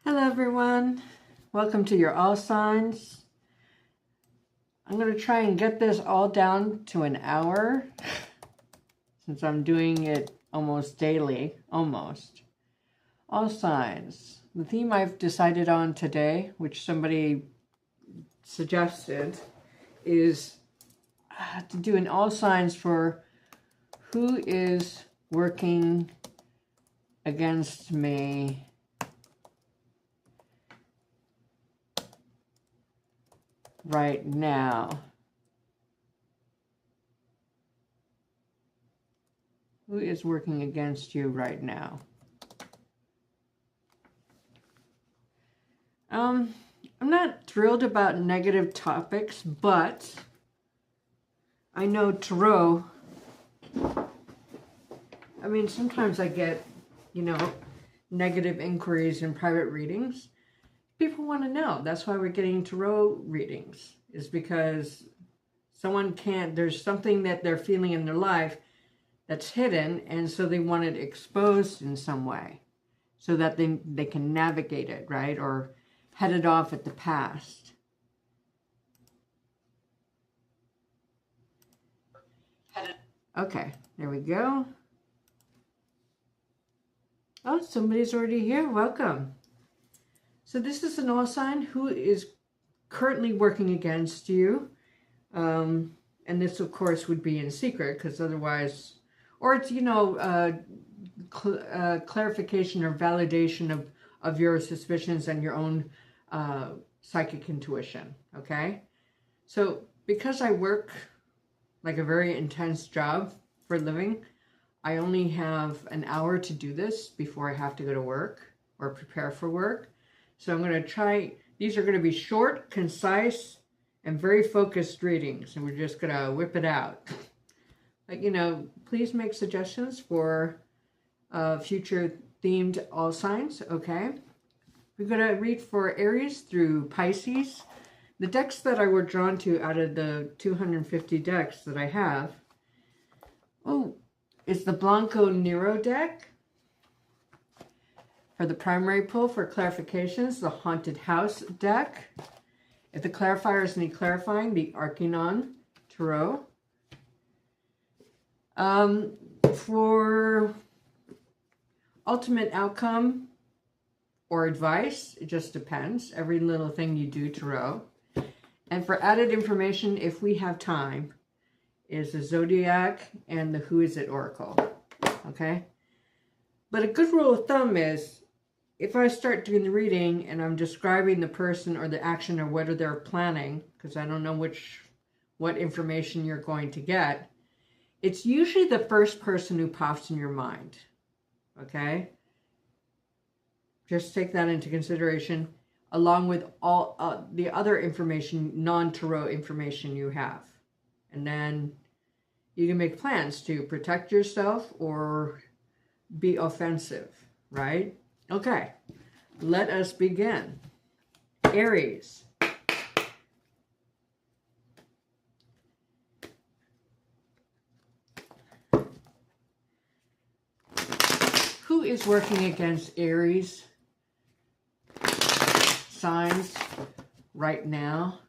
Hello everyone, welcome to your all signs. I'm going to try and get this all down to an hour since I'm doing it almost daily, almost. All signs. The theme I've decided on today, which somebody suggested, is to do an all signs for who is working against me right now. Who is working against you right now? I'm not thrilled about negative topics, but I know tarot. I mean, sometimes I get, negative inquiries in private readings. People want to know. That's why we're getting tarot readings, is because there's something that they're feeling in their life that's hidden, and so they want it exposed in some way so that they can navigate it, right? Or head it off at the past. Okay, there we go. Oh, somebody's already here. Welcome. So this is an all sign who is currently working against you. And this, of course, would be in secret because otherwise, or it's, clarification or validation of your suspicions and your own psychic intuition, okay? So because I work like a very intense job for a living, I only have an hour to do this before I have to go to work or prepare for work. So I'm going to try, these are going to be short, concise, and very focused readings, and we're just going to whip it out. But, please make suggestions for future themed all signs, okay? We're going to read for Aries through Pisces. The decks that I were drawn to out of the 250 decks that I have, is the Blanco Nero deck. For the primary pull for clarifications, the Haunted House deck. If the clarifiers need clarifying, the Arcanon Tarot. For ultimate outcome or advice, it just depends. Every little thing you do, Tarot. And for added information, if we have time, is the Zodiac and the Who Is It Oracle. Okay? But a good rule of thumb is, if I start doing the reading and I'm describing the person or the action or what they're planning, because I don't know what information you're going to get, it's usually the first person who pops in your mind. Okay? Just take that into consideration, along with all the other information, non-tarot information you have. And then you can make plans to protect yourself or be offensive, right? Okay, let us begin. Aries. Who is working against Aries signs right now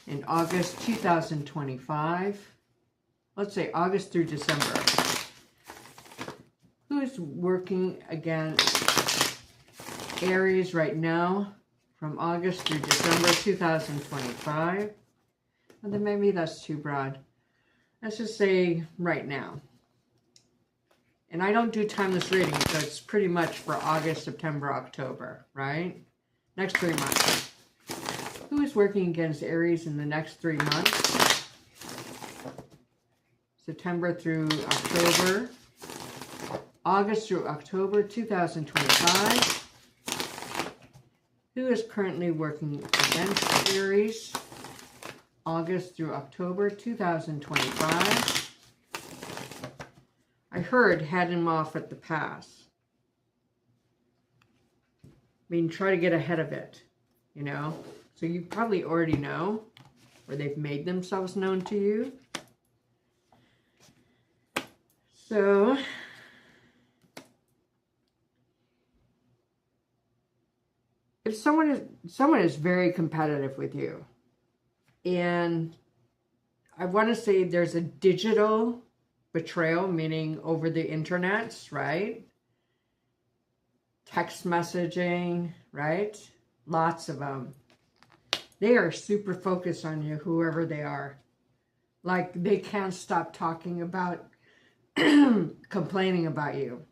in August 2025? Let's say August through December. Who is working against Aries right now from August through December 2025? Well, then maybe that's too broad. Let's just say right now. And I don't do timeless reading, so it's pretty much for August, September, October, right? Next 3 months. Who is working against Aries in the next 3 months? September through October. August through October 2025. Who is currently working against Aries? August through October 2025. I heard head him off at the pass. I mean, try to get ahead of it, So you probably already know, or they've made themselves known to you. So if someone is very competitive with you, and I want to say there's a digital betrayal, meaning over the internets, right? Text messaging, right? Lots of them. They are super focused on you, whoever they are. Like, they can't stop talking about, complaining about you.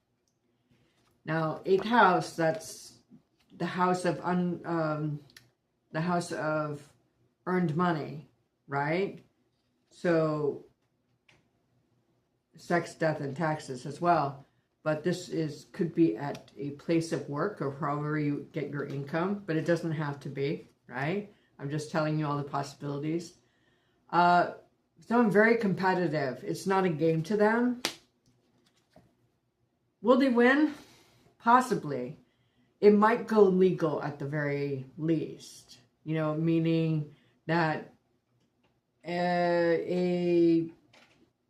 Now, 8th house, that's the house of earned money, right? So, sex, death, and taxes as well. But this could be at a place of work or however you get your income, but it doesn't have to be, right? I'm just telling you all the possibilities. So I'm very competitive. It's not a game to them. Will they win? Possibly. It might go legal at the very least. You know, meaning that a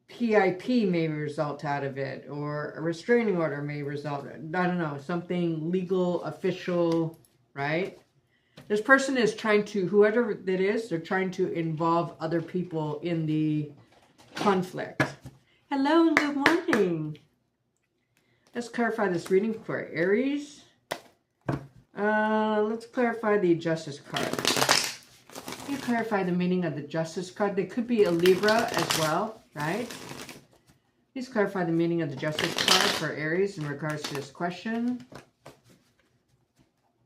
PIP may result out of it, or a restraining order may result. I don't know, something legal, official, right? This person is trying to, whoever it is, they're trying to involve other people in the conflict. Hello and good morning. Let's clarify this reading for Aries. Let's clarify the Justice card. Can you clarify the meaning of the Justice card? They could be a Libra as well, right? Please clarify the meaning of the Justice card for Aries in regards to this question.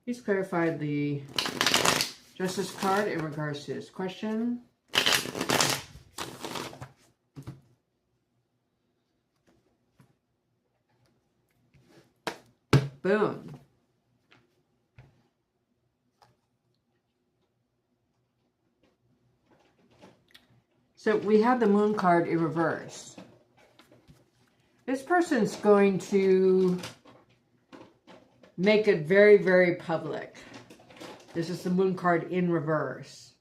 Please clarify the Justice card in regards to this question. Boom. So we have the Moon card in reverse. This person's going to make it very, very public. This is the Moon card in reverse,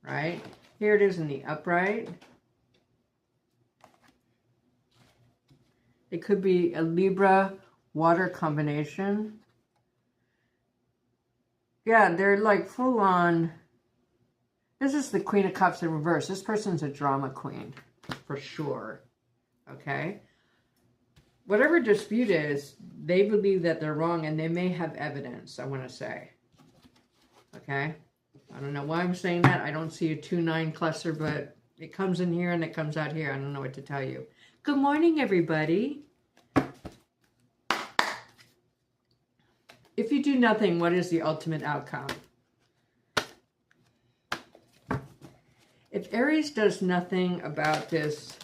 right? Here it is in the upright. It could be a Libra water combination. Yeah, they're like full on. This is the Queen of Cups in reverse. This person's a drama queen, for sure. Okay? Whatever dispute is, they believe that they're wrong, and they may have evidence, I want to say. Okay? I don't know why I'm saying that. I don't see a 2-9 cluster, but it comes in here and it comes out here. I don't know what to tell you. Good morning, everybody. If you do nothing, what is the ultimate outcome? If Aries does nothing about this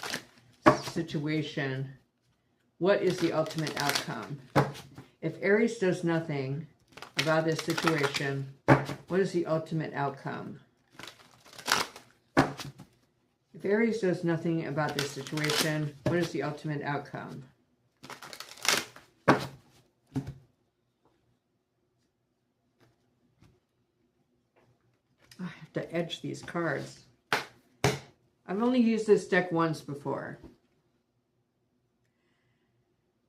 situation, what is the ultimate outcome? If Aries does nothing about this situation, what is the ultimate outcome? If Aries does nothing about this situation, what is the ultimate outcome? I have to edge these cards. I've only used this deck once before.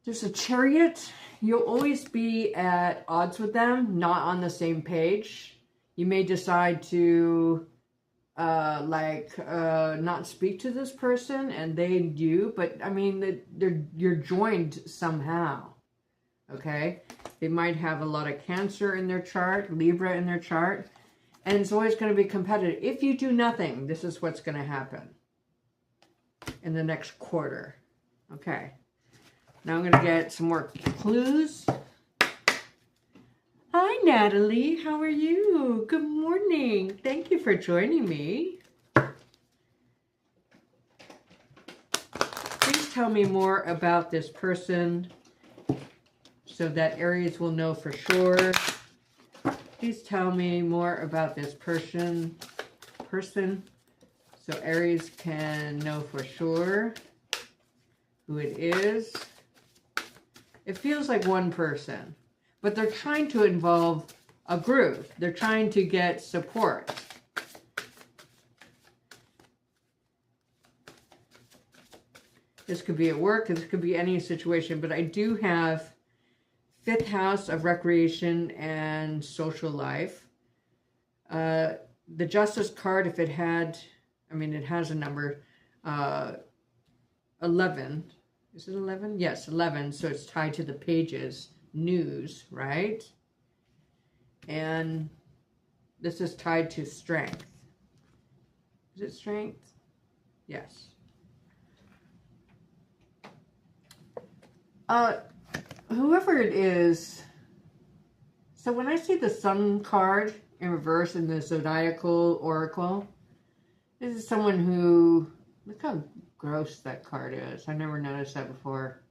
There's a Chariot. You'll always be at odds with them, not on the same page. You may decide to not speak to this person and they you, but I mean, you're joined somehow. Okay? They might have a lot of Cancer in their chart, Libra in their chart. And it's always going to be competitive. If you do nothing, this is what's going to happen in the next quarter. Okay. Now I'm going to get some more clues. Hi, Natalie. How are you? Good morning. Thank you for joining me. Please tell me more about this person so that Aries will know for sure. Please tell me more about this person so Aries can know for sure who it is. It feels like one person, but they're trying to involve a group. They're trying to get support. This could be at work, this could be any situation, but I do have 5th house of recreation and social life. The Justice card, if it had, I mean, it has a number, 11. Is it 11? Yes, 11. So it's tied to the pages, news, right? And this is tied to strength. Is it strength? Yes. Whoever it is, so when I see the Sun card in reverse in the Zodiacal Oracle, this is someone who, look how gross that card is. I never noticed that before.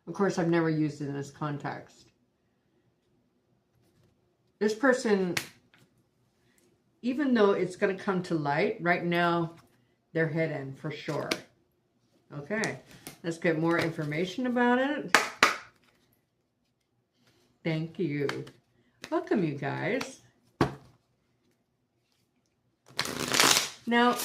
Of course, I've never used it in this context. This person, even though it's going to come to light, right now, they're hidden for sure. Okay, let's get more information about it. Thank you. Welcome, you guys. Now,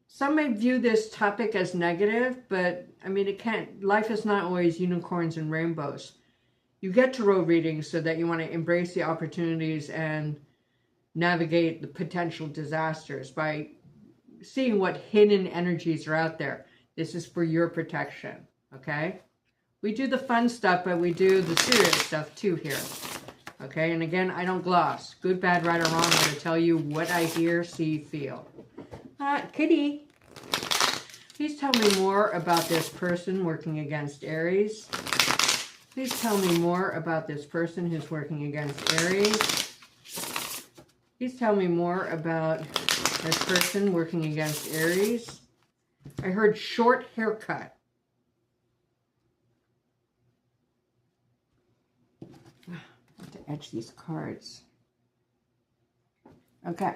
some may view this topic as negative, but I mean, it can't, life is not always unicorns and rainbows. You get tarot readings so that you want to embrace the opportunities and navigate the potential disasters by seeing what hidden energies are out there. This is for your protection, okay? We do the fun stuff, but we do the serious stuff too here. Okay, and again, I don't gloss. Good, bad, right, or wrong. I'm going to tell you what I hear, see, feel. Kitty, please tell me more about this person working against Aries. Please tell me more about this person who's working against Aries. Please tell me more about this person working against Aries. I heard short haircut. To etch these cards. Okay.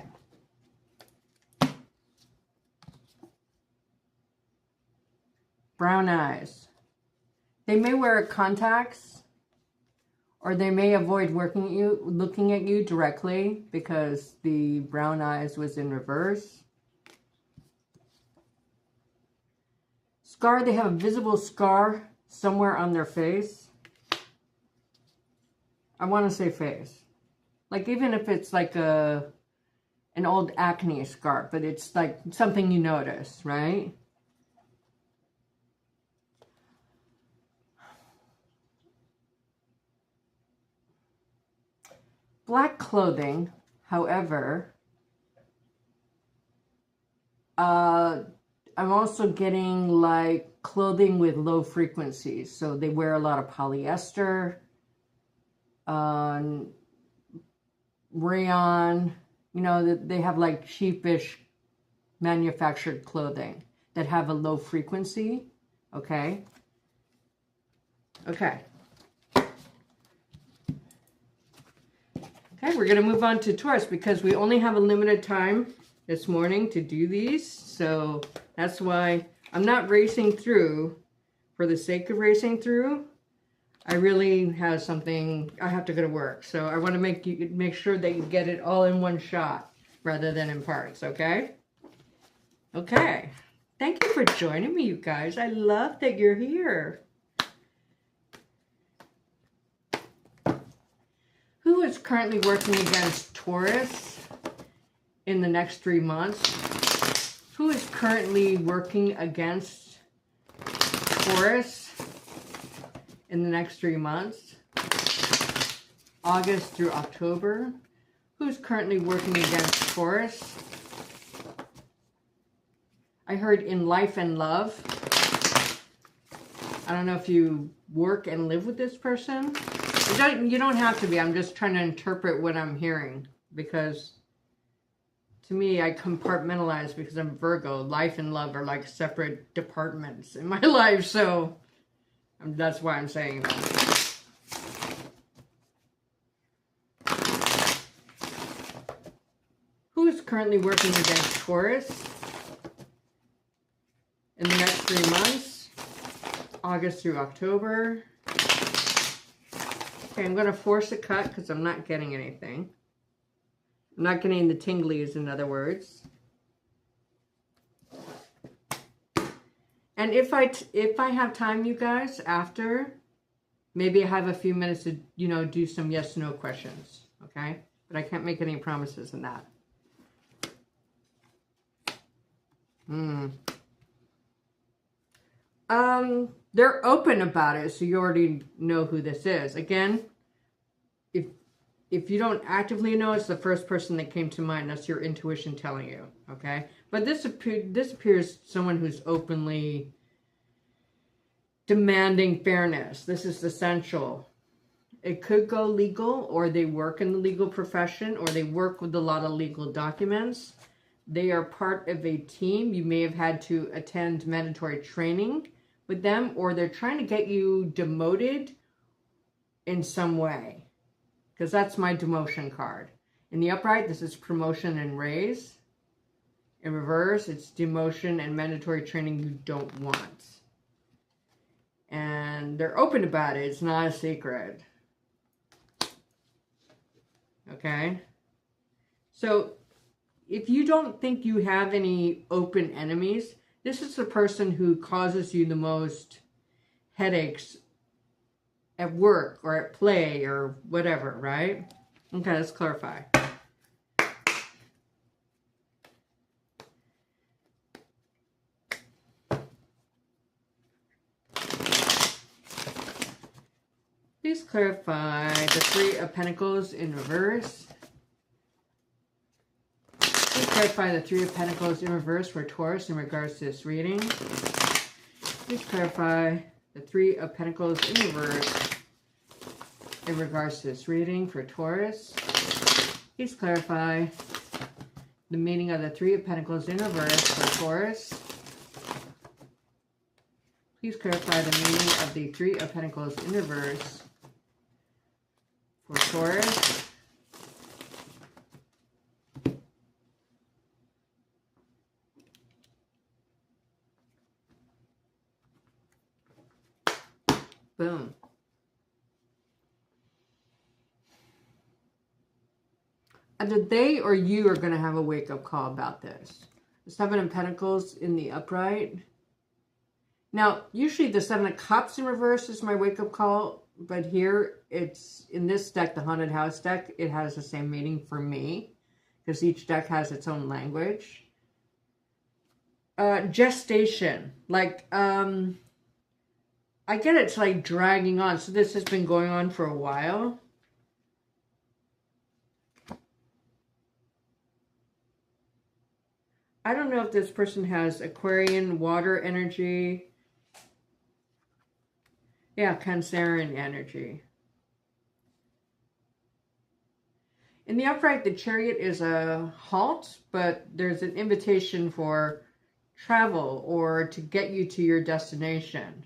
Brown eyes. They may wear contacts, or they may avoid looking at you directly because the brown eyes was in reverse. Scar, they have a visible scar somewhere on their face. I want to say face. Like, even if it's like an old acne scar, but it's like something you notice, right? Black clothing, however, I'm also getting like clothing with low frequencies. So they wear a lot of polyester, rayon, you know, they have like cheapish manufactured clothing that have a low frequency. Okay. Okay, we're going to move on to Taurus because we only have a limited time this morning to do these. So that's why I'm not racing through for the sake of racing through. I really have something, I have to go to work. So I want to make sure that you get it all in one shot rather than in parts, okay? Okay. Thank you for joining me, you guys. I love that you're here. Who is currently working against Taurus in the next 3 months? Who is currently working against Taurus in the next 3 months? August through October. Who's currently working against Taurus? I heard in life and love. I don't know if you work and live with this person. You don't have to be. I'm just trying to interpret what I'm hearing. Because to me, I compartmentalize because I'm Virgo. Life and love are like separate departments in my life. So that's why I'm saying that. Who is currently working against Taurus in the next 3 months? August through October. Okay, I'm going to force a cut because I'm not getting anything. I'm not getting the tinglies, in other words. And if I have time, you guys, after, Maybe I have a few minutes to, you know, do some yes/no questions, okay? But I can't make any promises in that. They're open about it, so you already know who this is. Again, if you don't actively know, it's the first person that came to mind. That's your intuition telling you, okay? But this appears someone who's openly demanding fairness. This is essential. It could go legal, or they work in the legal profession, or they work with a lot of legal documents. They are part of a team. You may have had to attend mandatory training with them, or they're trying to get you demoted in some way, because that's my demotion card. In the upright, this is promotion and raise. In reverse, it's demotion and mandatory training you don't want. And they're open about it. It's not a secret. Okay? So, if you don't think you have any open enemies, this is the person who causes you the most headaches at work or at play or whatever, right? Okay, let's clarify. Please clarify the Three of Pentacles in reverse. Please clarify the Three of Pentacles in reverse for Taurus in regards to this reading. Please clarify the Three of Pentacles in reverse in regards to this reading for Taurus. Please clarify the meaning of the Three of Pentacles in reverse for Taurus. Please clarify the meaning of the Three of Pentacles in reverse for Taurus. Boom. Either they or you are going to have a wake-up call about this. The Seven of Pentacles in the upright. Now, usually the Seven of Cups in reverse is my wake-up call, but here it's, in this deck, the Haunted House deck, it has the same meaning for me, because each deck has its own language. Gestation. Like, I get it's like dragging on, so this has been going on for a while. I don't know if this person has Aquarian water energy. Yeah, Cancerian energy. In the upright, the Chariot is a halt, but there's an invitation for travel or to get you to your destination.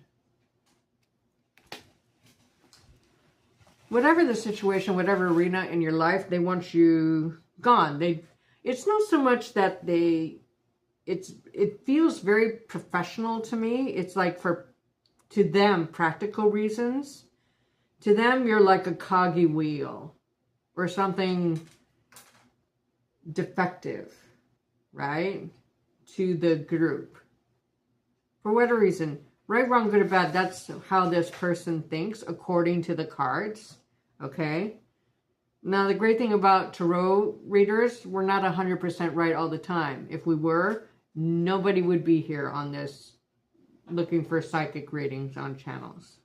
Whatever the situation, whatever arena in your life, they want you gone. It's not so much that it feels very professional to me. It's like to them, practical reasons. To them, you're like a coggy wheel or something defective, right? To the group. For whatever reason, right, wrong, good or bad, that's how this person thinks according to the cards, okay? Now, the great thing about tarot readers, we're not 100% right all the time. If we were, nobody would be here on this looking for psychic readings on channels.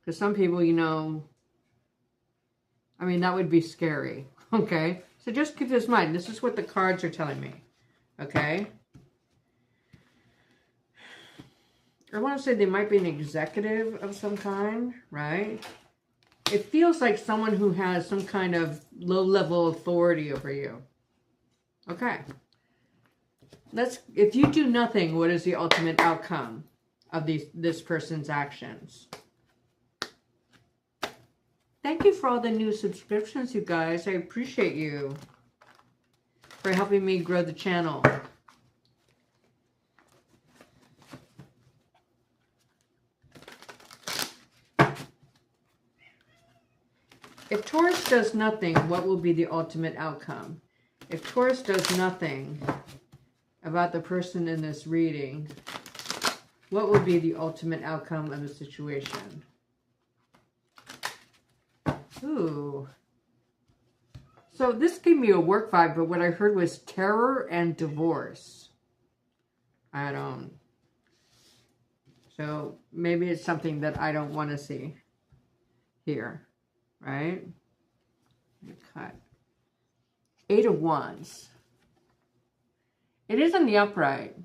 Because some people, you know, I mean, that would be scary, okay? So just keep this in mind. This is what the cards are telling me, okay? I want to say they might be an executive of some kind, right? It feels like someone who has some kind of low-level authority over you. Okay. If you do nothing, what is the ultimate outcome of this person's actions? Thank you for all the new subscriptions, you guys. I appreciate you for helping me grow the channel. If Taurus does nothing, what will be the ultimate outcome? If Taurus does nothing about the person in this reading, what will be the ultimate outcome of the situation? Ooh. So this gave me a work vibe, but what I heard was terror and divorce. I don't. So maybe it's something that I don't want to see here, right? Cut. 8 of Wands. It is in the upright.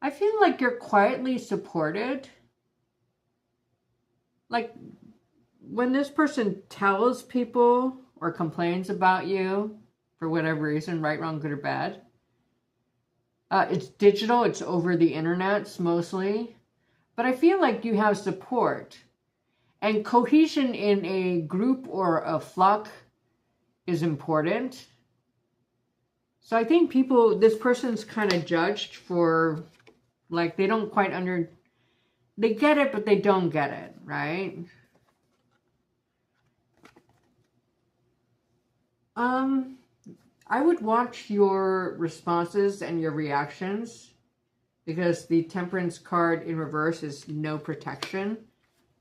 I feel like you're quietly supported. Like when this person tells people or complains about you for whatever reason, right, wrong, good, or bad, it's digital, it's over the internet mostly, but I feel like you have support and cohesion in a group or a flock is important. So I think this person's kind of judged for, like, they don't quite they get it, but they don't get it, right? I would watch your responses and your reactions, because the Temperance card in reverse is no protection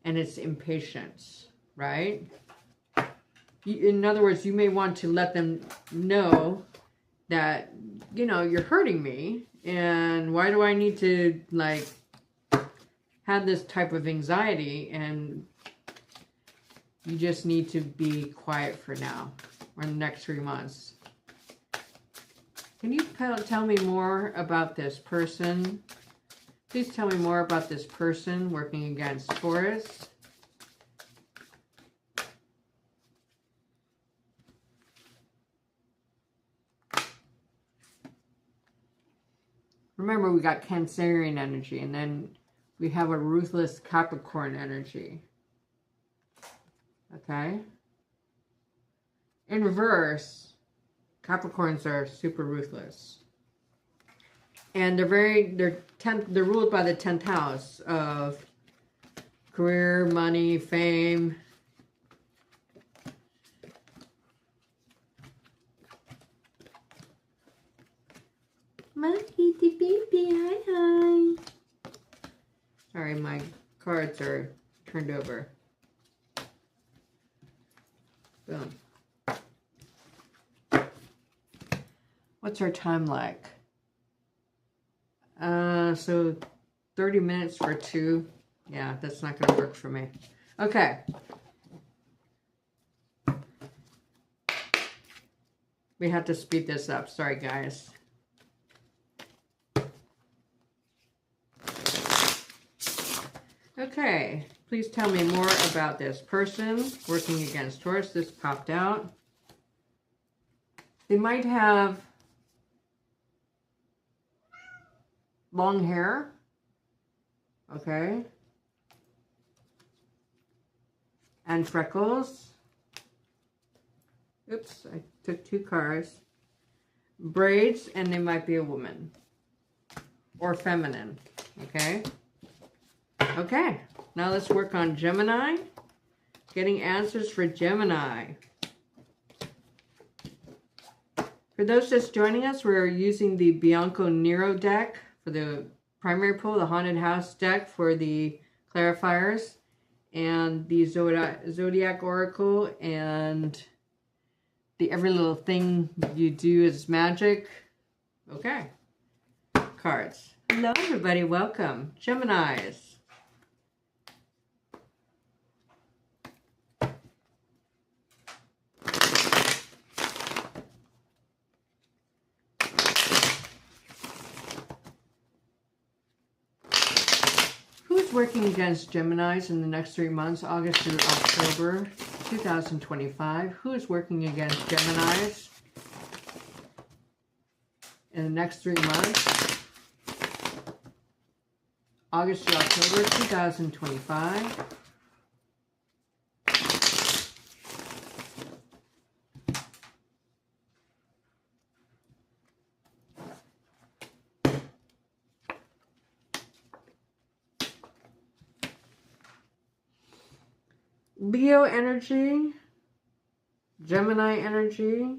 and it's impatience, right? In other words, you may want to let them know that, you know, you're hurting me, and why do I need to, like, have this type of anxiety, and you just need to be quiet for now or the next 3 months. Can you tell me more about this person? Please tell me more about this person working against Taurus. Remember, we got Cancerian energy, and then we have a ruthless Capricorn energy. Okay? In reverse, Capricorns are super ruthless. And they're ruled by the 10th house of career, money, fame. My kitty baby, hi. Sorry, my cards are turned over. Boom. What's our time like? So 30 minutes for 2. Yeah, that's not going to work for me. Okay. We have to speed this up. Sorry, guys. Okay. Please tell me more about this person working against Taurus. This popped out. They might have long hair. Okay. And freckles. Oops, I took 2 cards. Braids, and they might be a woman. Or feminine. Okay. Okay. Now let's work on Gemini. Getting answers for Gemini. For those just joining us, we're using the Bianco Nero deck for the primary pull, the Haunted House deck for the clarifiers, and the Zodiac Oracle, and the Every Little Thing You Do Is Magic. Okay. Cards. Hello, everybody. Welcome. Geminis. Working against Geminis in the next 3 months, August through October 2025. Who is working against Geminis in the next 3 months, August to October 2025? Leo energy, Gemini energy,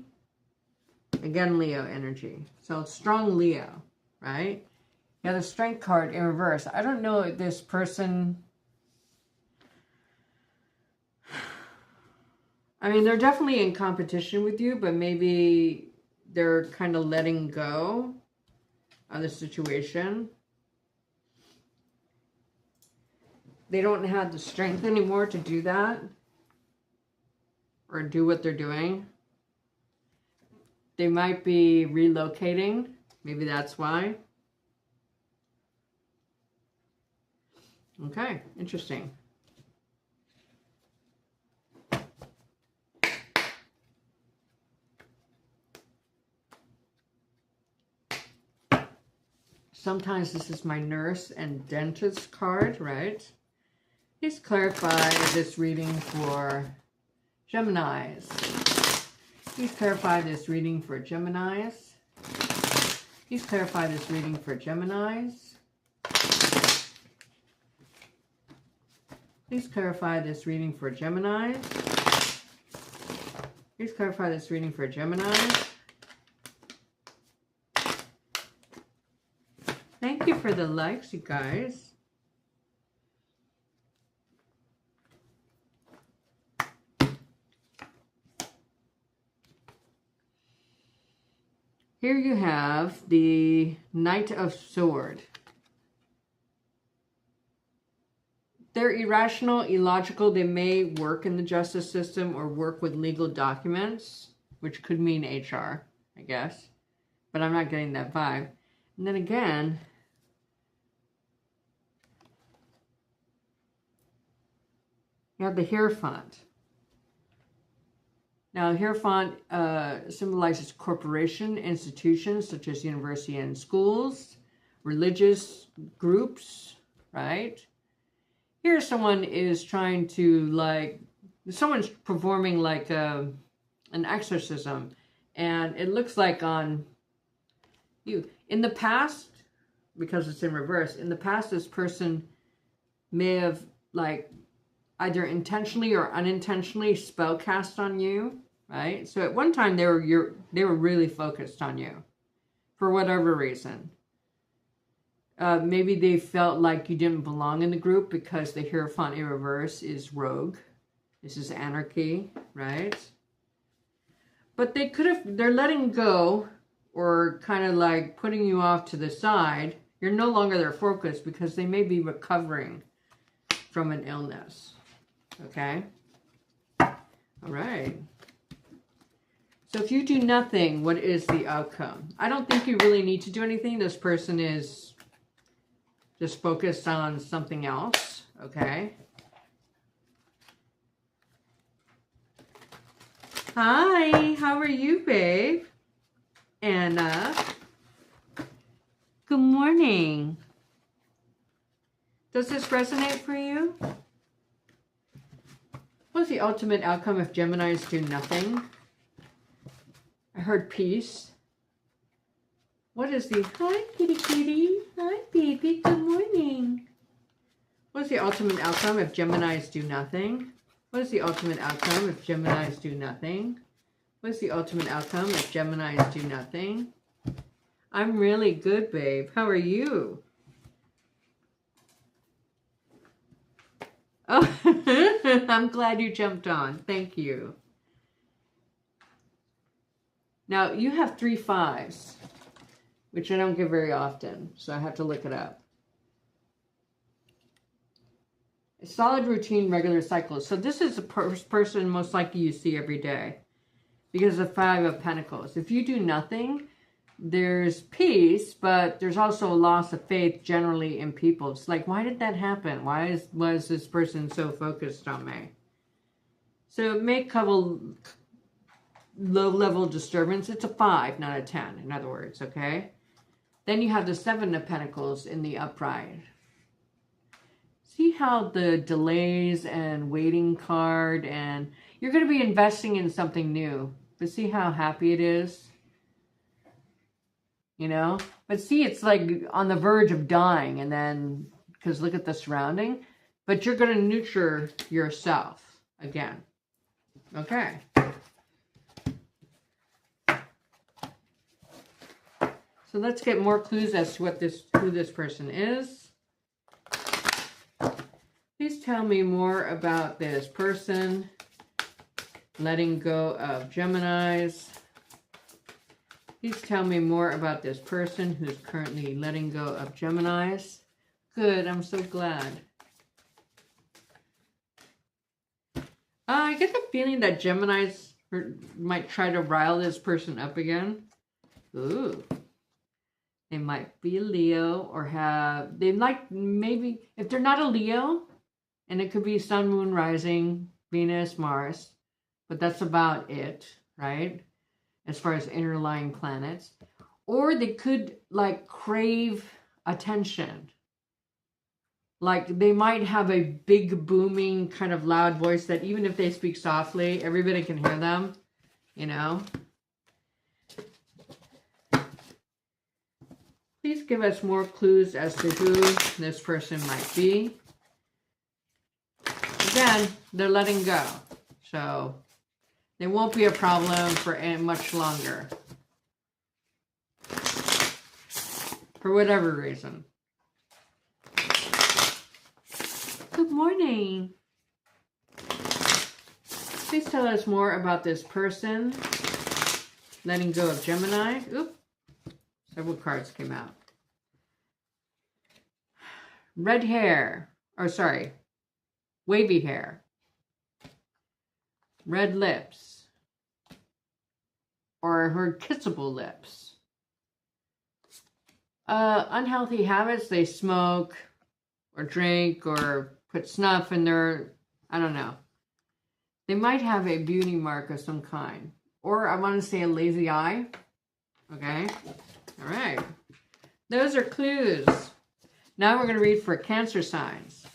again Leo energy. So strong Leo, right? Yeah, the Strength card in reverse. I don't know if this person, I mean, they're definitely in competition with you, but maybe they're kind of letting go of the situation. They don't have the strength anymore to do that or do what they're doing. They might be relocating. Maybe that's why. Okay, interesting. Sometimes this is my nurse and dentist card, right? Please clarify this reading for Geminis. Please clarify this reading for Geminis. Please clarify this reading for Geminis. Please clarify this reading for Geminis. Please clarify this reading for Geminis. Thank you for the likes, you guys. Here you have the Knight of Swords. They're irrational, illogical. They may work in the justice system or work with legal documents, which could mean HR, I guess. But I'm not getting that vibe. And then again, you have the Hierophant. Now, Hierophant symbolizes corporation, institutions such as university and schools, religious groups, right? Here someone is trying to, like, someone's performing like an exorcism, and it looks like on you. In the past, because it's in reverse, in the past this person may have, like, either intentionally or unintentionally spell cast on you, right? So at one time they were really focused on you for whatever reason. Maybe they felt like you didn't belong in the group because the Hierophant in reverse is rogue. This is anarchy, right? But they could have, they're letting go or kind of like putting you off to the side. You're no longer their focus because they may be recovering from an illness. Okay? All right. So if you do nothing, what is the outcome? I don't think you really need to do anything. This person is just focused on something else. Okay? Hi, how are you, babe? Anna. Good morning. Does this resonate for you? What's the ultimate outcome if Geminis do nothing? I heard peace. What is the... Hi, kitty kitty. Hi, baby. Good morning. What's the ultimate outcome if Geminis do nothing? What is the ultimate outcome if Geminis do nothing? What is the ultimate outcome if Geminis do nothing? I'm really good, babe. How are you? Oh, I'm glad you jumped on. Thank you. Now, you have 3 5s, which I don't get very often, so I have to look it up. A solid routine, regular cycles. So this is a person most likely you see every day because of 5 of Pentacles. If you do nothing, there's peace, but there's also a loss of faith generally in people. It's like, why did that happen? Why was this person so focused on me? So it may cover low-level disturbance. It's a 5, not a 10, in other words, okay? Then you have the 7 of Pentacles in the upright. See how the delays and waiting card, and you're going to be investing in something new. But see how happy it is? You know? But see, it's like on the verge of dying, and then, because look at the surrounding. But you're going to nurture yourself again. Okay. So let's get more clues as to who this person is. Please tell me more about this person letting go of Geminis. Please tell me more about this person who's currently letting go of Geminis. Good, I'm so glad. I get the feeling that Geminis might try to rile this person up again. Ooh. They might be a Leo or have... They like maybe... If they're not a Leo, and it could be Sun, Moon, Rising, Venus, Mars. But that's about it, right? As far as interlying planets. Or they could like crave attention. Like they might have a big booming kind of loud voice that even if they speak softly, everybody can hear them, you know. Please give us more clues as to who this person might be. Again, they're letting go. So they won't be a problem for much longer. For whatever reason. Good morning. Please tell us more about this person letting go of Gemini. Oop. Several cards came out. Red hair. Or sorry. Wavy hair. Red lips. Or her kissable lips. Unhealthy habits. They smoke or drink or put snuff in their, I don't know. They might have a beauty mark of some kind. Or I want to say a lazy eye. Okay. All right. Those are clues. Now we're going to read for Cancer signs.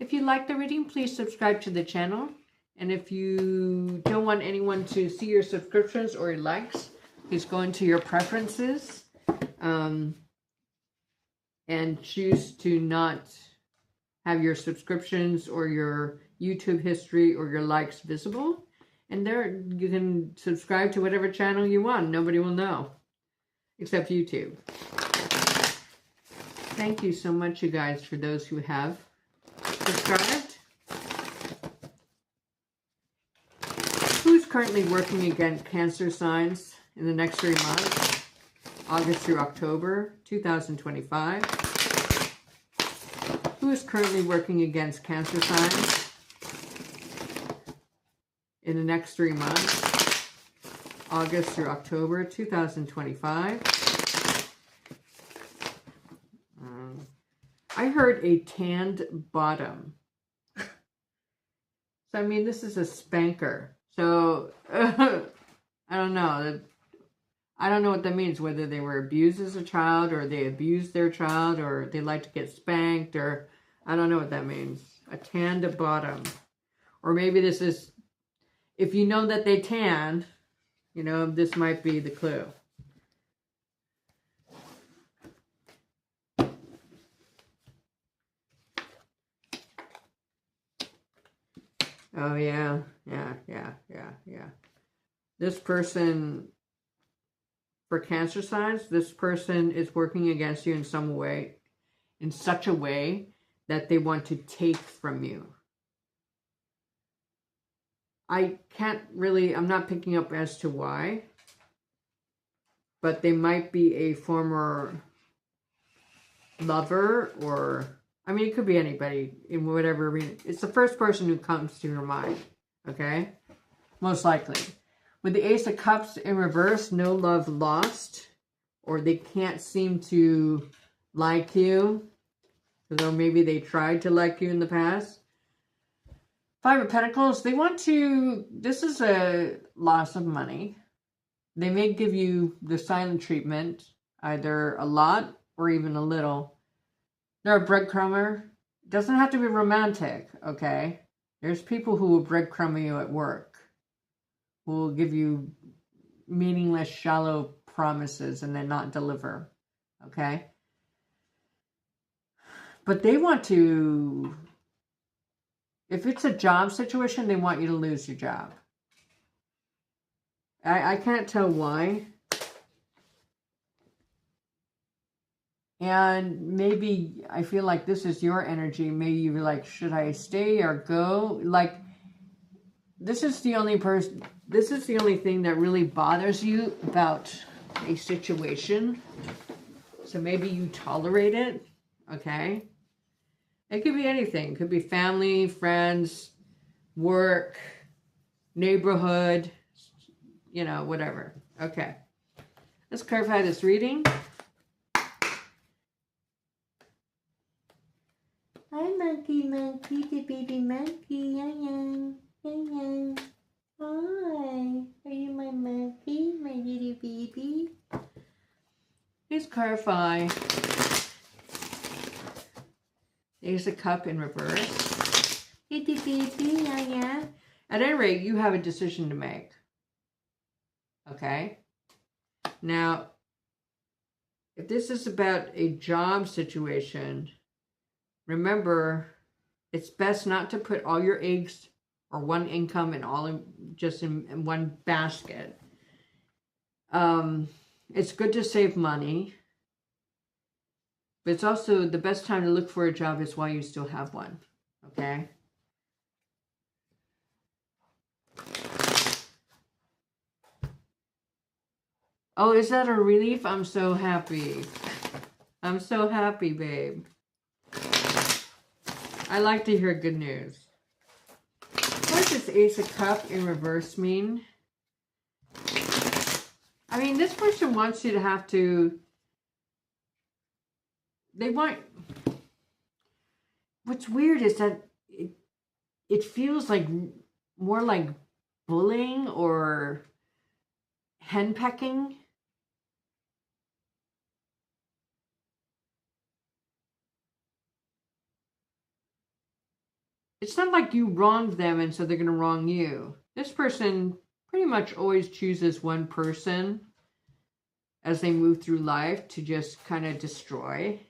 If you like the reading, please subscribe to the channel. And if you don't want anyone to see your subscriptions or your likes, please go into your preferences and choose to not have your subscriptions or your YouTube history or your likes visible. And there you can subscribe to whatever channel you want. Nobody will know, except YouTube. Thank you so much, you guys, for those who have subscribed. Who's currently working against Cancer signs in the next 3 months? August through October 2025. Who is currently working against Cancer signs in the next 3 months? August through October 2025. I heard a tanned bottom. So, I mean, this is a spanker. So, I don't know. I don't know what that means, whether they were abused as a child or they abused their child or they like to get spanked or I don't know what that means. A tanned bottom. Or maybe this is, if you know that they tanned, you know, this might be the clue. Oh, yeah. This person, for Cancer signs, this person is working against you in some way, in such a way that they want to take from you. I can't really, I'm not picking up as to why, but they might be a former lover or, I mean, it could be anybody in whatever arena. It's the first person who comes to your mind, okay? Most likely. With the Ace of Cups in reverse, no love lost, or they can't seem to like you, although maybe they tried to like you in the past. Five of Pentacles, they want to, this is a loss of money. They may give you the silent treatment, either a lot or even a little. They're a breadcrumber. It doesn't have to be romantic, okay? There's people who will breadcrumb you at work, who will give you meaningless, shallow promises and then not deliver, okay? But they want to, if it's a job situation, they want you to lose your job. I can't tell why. And maybe I feel like this is your energy. Maybe you're like, should I stay or go? Like, this is the only thing that really bothers you about a situation. So maybe you tolerate it, okay? It could be anything. It could be family, friends, work, neighborhood, you know, whatever. Okay. Let's clarify this reading. Hi, monkey, the baby monkey. Hi. Are you my monkey, my little baby? Please clarify. There's a cup in reverse. Little baby, yeah. At any rate, you have a decision to make. Okay? Now, if this is about a job situation, remember, it's best not to put all your eggs or one income and all in one basket. It's good to save money, but it's also the best time to look for a job is while you still have one. Okay? Oh, is that a relief? I'm so happy. I'm so happy, babe. I like to hear good news. What does this Ace of Cups in reverse mean? I mean, this person wants you to have to... What's weird is that it feels like more like bullying or henpecking. It's not like you wronged them and so they're going to wrong you. This person pretty much always chooses one person as they move through life to just kind of destroy.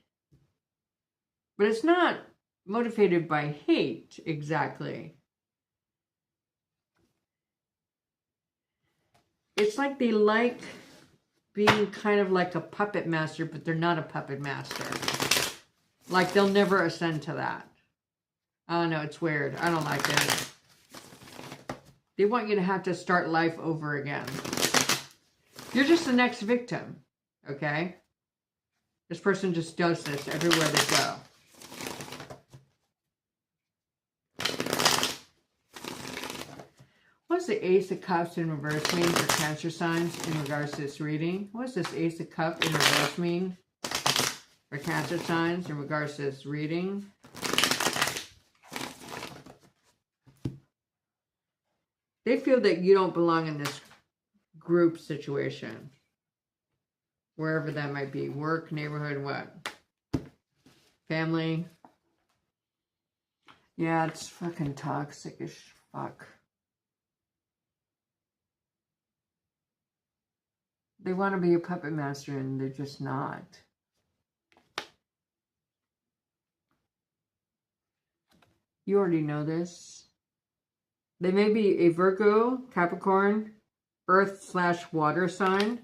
But it's not motivated by hate exactly. It's like they like being kind of like a puppet master, but they're not a puppet master. Like they'll never ascend to that. I don't know, it's weird. I don't like it. They want you to have to start life over again. You're just the next victim, okay? This person just does this everywhere they go. What does the Ace of Cups in reverse mean for Cancer signs in regards to this reading? What does this Ace of Cups in reverse mean for Cancer signs in regards to this reading? They feel that you don't belong in this group situation. Wherever that might be. Work, neighborhood, what? Family. Yeah, it's fucking toxic as fuck. They want to be a puppet master and they're just not. You already know this. They may be a Virgo, Capricorn, Earth/water sign.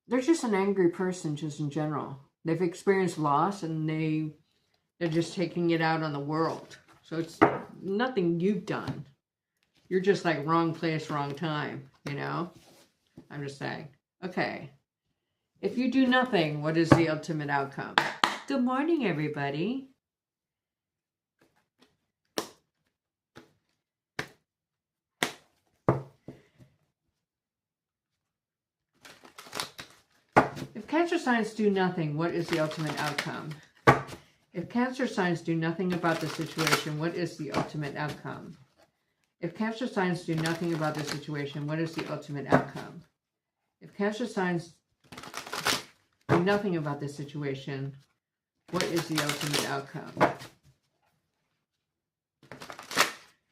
They're just an angry person just in general. They've experienced loss and they're just taking it out on the world. So it's nothing you've done. You're just like wrong place, wrong time, you know? I'm just saying. Okay. If you do nothing, what is the ultimate outcome? Good morning, everybody. If Cancer signs do nothing, what is the ultimate outcome? If Cancer signs do nothing about the situation, what is the ultimate outcome? If Cancer signs do nothing about the situation, what is the ultimate outcome? If Cancer signs do nothing about the situation, what is the ultimate outcome?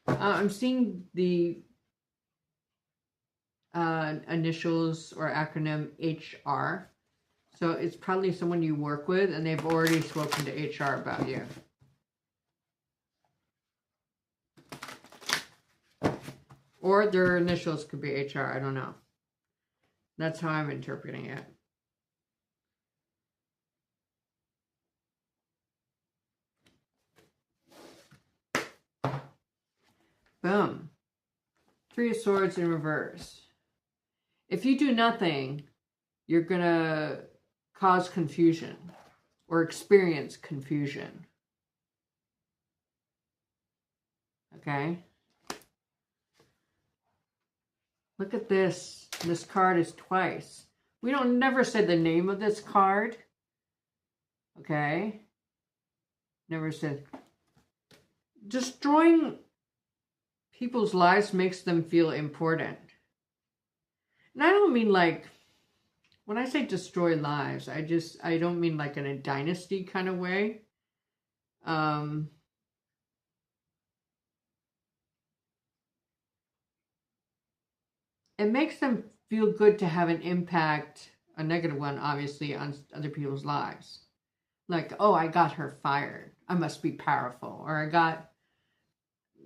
I'm seeing the initials or acronym HR. So it's probably someone you work with and they've already spoken to HR about you. Or their initials could be HR, I don't know. That's how I'm interpreting it. Boom. Three of Swords in reverse. If you do nothing, you're going to cause confusion or experience confusion. Okay? Look at this. This card is twice. We don't never say the name of this card. Okay? Never said. Destroying people's lives makes them feel important. And I don't mean like, when I say destroy lives, I don't mean like in a dynasty kind of way. It makes them feel good to have an impact, a negative one, obviously, on other people's lives. Like, oh, I got her fired. I must be powerful. Or I got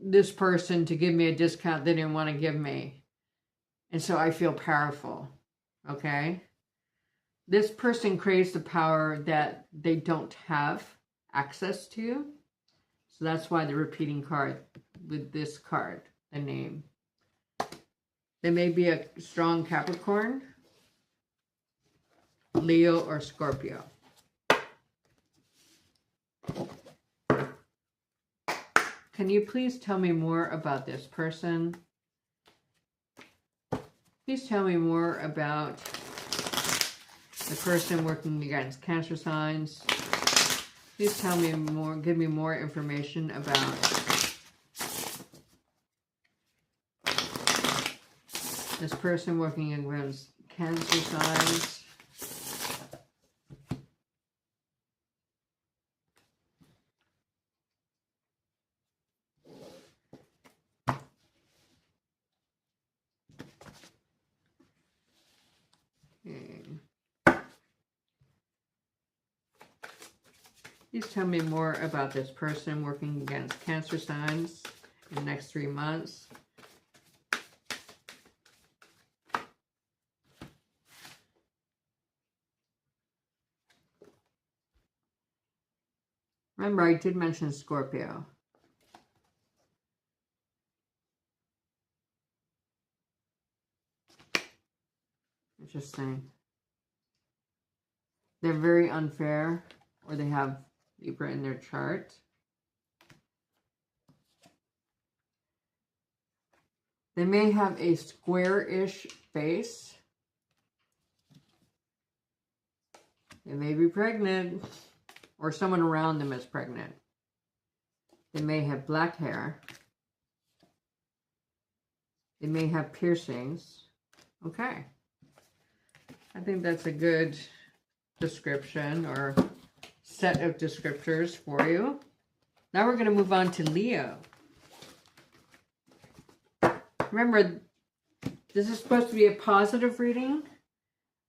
this person to give me a discount they didn't want to give me. And so I feel powerful. Okay? This person craves the power that they don't have access to. So that's why the repeating card with this card, the name. They may be a strong Capricorn, Leo, or Scorpio. Can you please tell me more about this person? Please tell me more about the person working against Cancer signs. Please tell me more, give me more information about this person working against Cancer signs. Please tell me more about this person working against Cancer signs in the next 3 months. Remember, I did mention Scorpio. Interesting. They're very unfair, or they have Libra in their chart. They may have a square-ish face. They may be pregnant, or someone around them is pregnant. They may have black hair. They may have piercings. Okay. I think that's a good description or set of descriptors for you. Now we're going to move on to Leo. Remember, this is supposed to be a positive reading,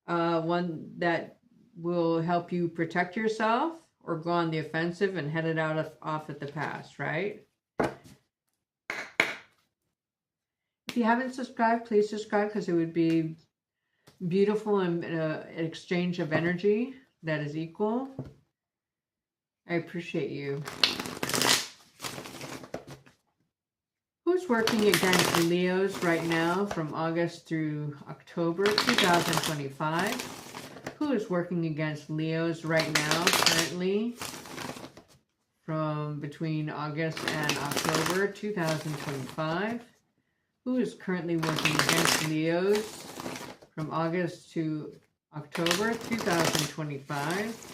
one that will help you protect yourself or go on the offensive and head it off at the past, right? If you haven't subscribed, please subscribe, because it would be beautiful and an exchange of energy that is equal. I appreciate you. Who's working against Leos right now from August through October 2025? Who is working against Leos right now, currently, from between August and October 2025? Who is currently working against Leos from August to October 2025?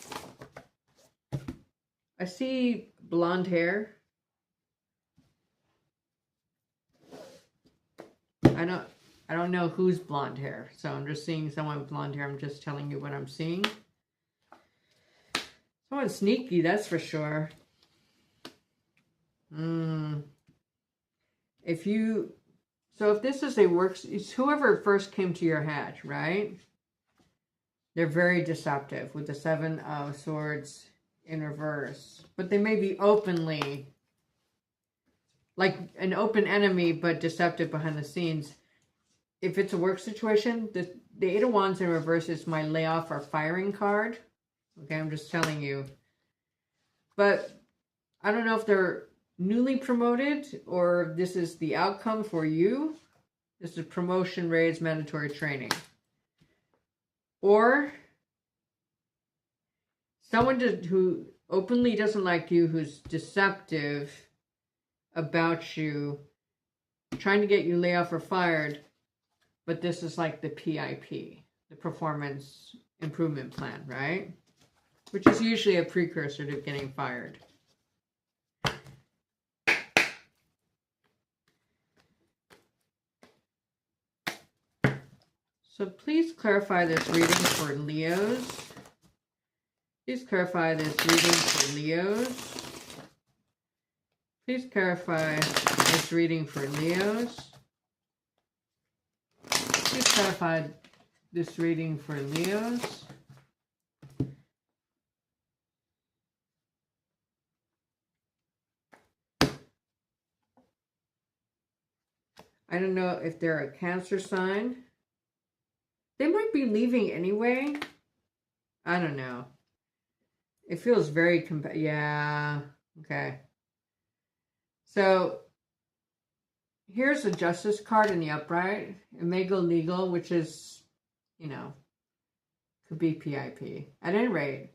I see blonde hair. I don't know who's blonde hair, so I'm just seeing someone with blonde hair. I'm just telling you what I'm seeing. Someone sneaky, that's for sure. If this is it's whoever first came to your head, right? They're very deceptive with the Seven of Swords in reverse. But they may be openly, like an open enemy, but deceptive behind the scenes. if it's a work situation, the Eight of Wands in reverse is my layoff or firing card. Okay, I'm just telling you. But I don't know if they're newly promoted or this is the outcome for you. This is promotion, raise, mandatory training. Or someone who openly doesn't like you, who's deceptive about you, trying to get you laid off or fired, but this is like the PIP, the Performance Improvement Plan, right? Which is usually a precursor to getting fired. So please clarify this reading for Leos. Please clarify this reading for Leos. Please clarify this reading for Leos. Please clarify this reading for Leos. I don't know if they're a Cancer sign. They might be leaving anyway. I don't know. It feels very yeah. Okay. So here's a Justice card in the upright. It may go legal, which is, you know, could be PIP. At any rate,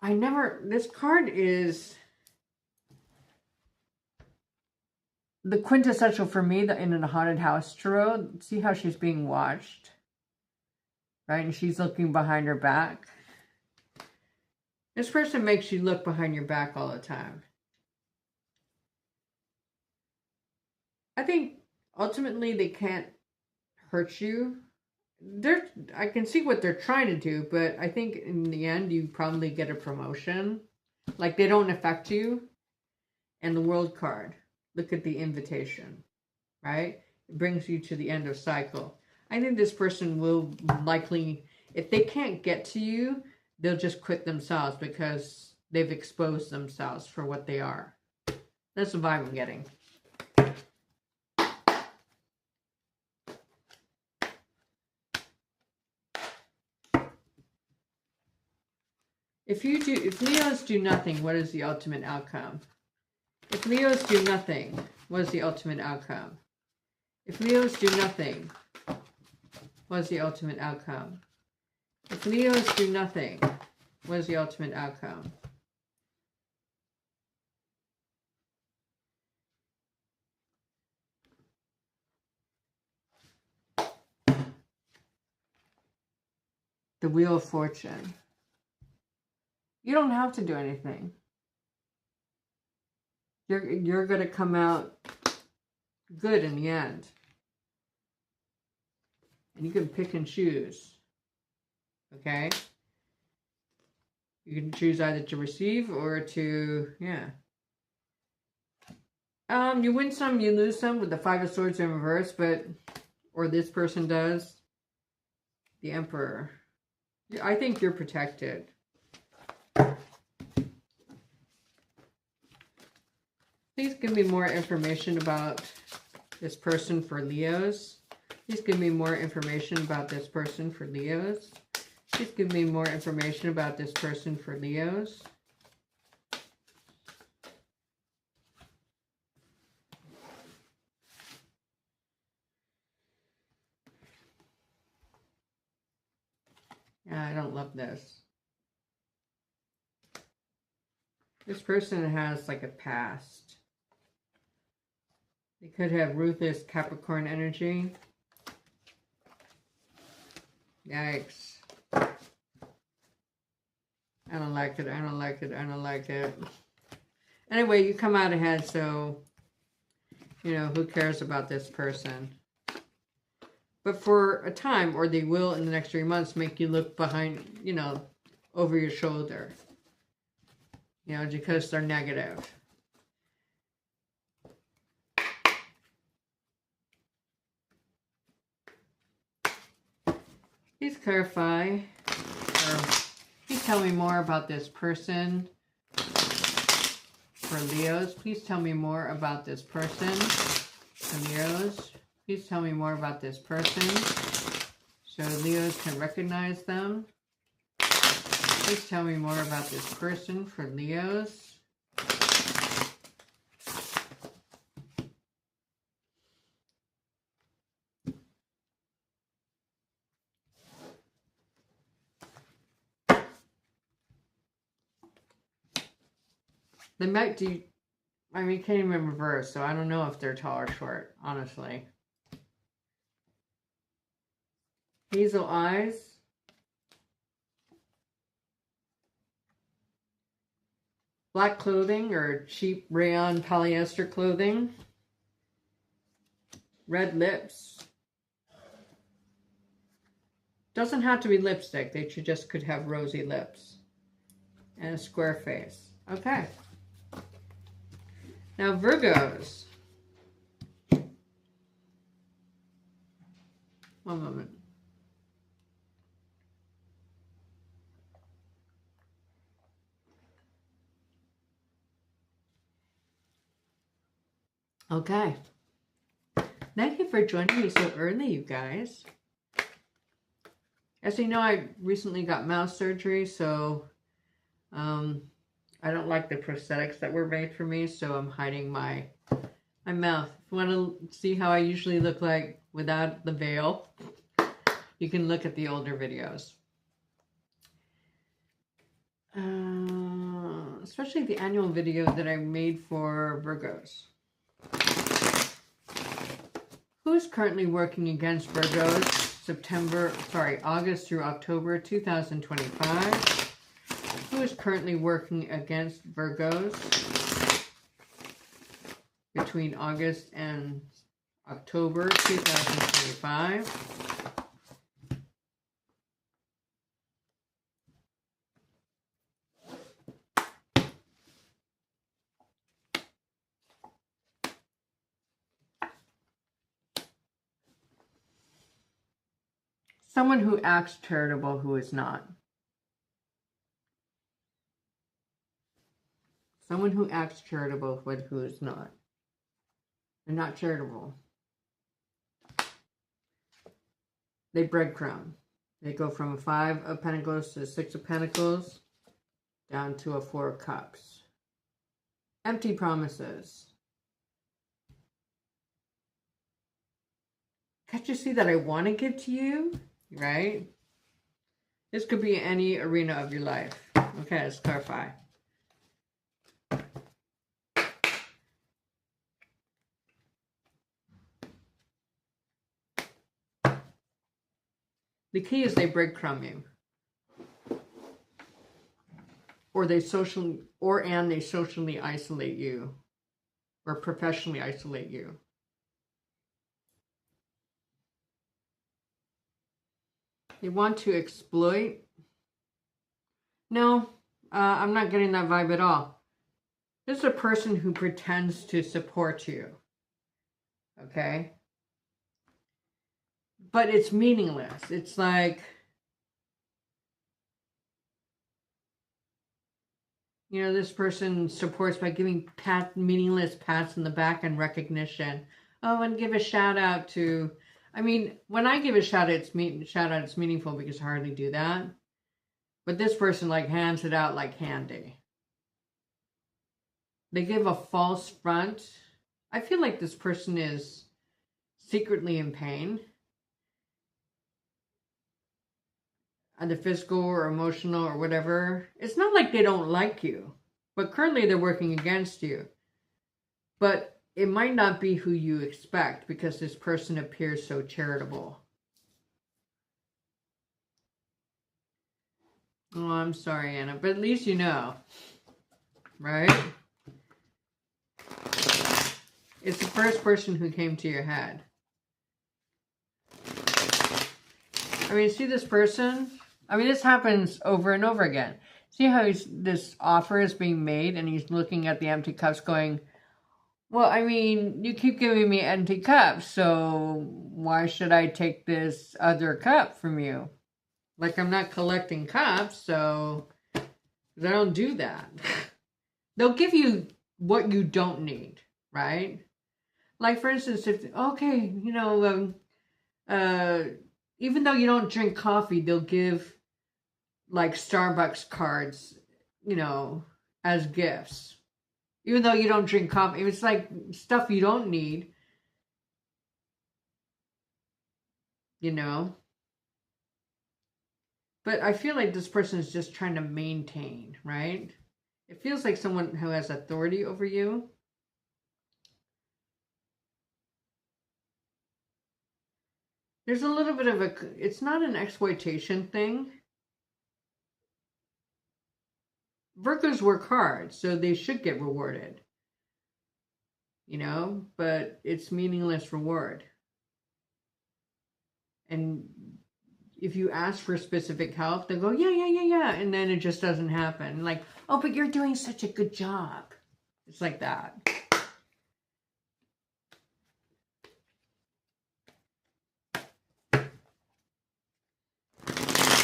this card is the quintessential for me, in a haunted house tarot. See how she's being watched, right? And she's looking behind her back. This person makes you look behind your back all the time. I think ultimately they can't hurt you. I can see what they're trying to do, but I think in the end you probably get a promotion. Like they don't affect you. And the World card. Look at the invitation, right? It brings you to the end of cycle. I think this person will likely, if they can't get to you, they'll just quit themselves because they've exposed themselves for what they are. That's the vibe I'm getting. If Leos do nothing, what is the ultimate outcome? If Leos do nothing, what is the ultimate outcome? If Leos do nothing, what is the ultimate outcome? If Leos do nothing, what is the ultimate outcome? The Wheel of Fortune. You don't have to do anything. You're going to come out good in the end. And you can pick and choose. Okay? You can choose either to receive or to, yeah. You win some, you lose some with the Five of Swords in reverse, or this person does. The Emperor. I think you're protected. Please give me more information about this person for Leos. Please give me more information about this person for Leos. Please give me more information about this person for Leos. I don't love this. This person has like a past. They could have ruthless Capricorn energy. Yikes. I don't like it. I don't like it. I don't like it. Anyway, you come out ahead, so, you know, who cares about this person? But for a time, or they will in the next 3 months, make you look behind, you know, over your shoulder. You know, because they're negative. Please clarify, or please tell me more about this person for Leos. Please tell me more about this person for Leos. Please tell me more about this person so Leos can recognize them. Please tell me more about this person for Leos. They might do, I mean, can't even reverse, so I don't know if they're tall or short, honestly. Hazel eyes. Black clothing or cheap rayon polyester clothing. Red lips. Doesn't have to be lipstick. They just could have rosy lips. And a square face. Okay. Now Virgos. One moment. Okay. Thank you for joining me so early, you guys. As you know, I recently got mouth surgery, so I don't like the prosthetics that were made for me, so I'm hiding my mouth. If you want to see how I usually look like without the veil, you can look at the older videos. Especially the annual video that I made for Virgos. Who's currently working against Virgos? August through October 2025. Who is currently working against Virgos between August and October 2025? Someone who acts charitable who is not. Someone who acts charitable but who is not. They're not charitable. They breadcrumb. They go from a 5 of Pentacles to a 6 of Pentacles down to a 4 of Cups. Empty promises. Can't you see that I want to give to you? Right? This could be any arena of your life. Okay, let's clarify. The key is they breadcrumb you. Or they socially isolate you. Or professionally isolate you. They want to exploit. No, I'm not getting that vibe at all. This is a person who pretends to support you. Okay? But it's meaningless. It's like, you know, this person supports by giving meaningless pats in the back and recognition. Oh, and give a shout out to... I mean, when I give a shout out, it's meaningful because I hardly do that. But this person like hands it out like candy. They give a false front. I feel like this person is secretly in pain. Either physical or emotional or whatever. It's not like they don't like you. But currently they're working against you. But it might not be who you expect because this person appears so charitable. Oh, I'm sorry, Anna, but at least you know, right? It's the first person who came to your head. I mean, see this person? I mean, this happens over and over again. See how this offer is being made and he's looking at the empty cups going, well, I mean, you keep giving me empty cups, so why should I take this other cup from you? Like, I'm not collecting cups, so I don't do that. They'll give you what you don't need, right? Like, for instance, if, okay, you know, even though you don't drink coffee, they'll give like Starbucks cards, you know, as gifts. Even though you don't drink coffee, it's like stuff you don't need, you know. But I feel like this person is just trying to maintain, right? It feels like someone who has authority over you. There's a little bit of a, it's not an exploitation thing. Virgos work hard, so they should get rewarded, you know, but it's meaningless reward. And if you ask for specific help, they'll go, yeah, and then it just doesn't happen. Like, oh, but you're doing such a good job. It's like that.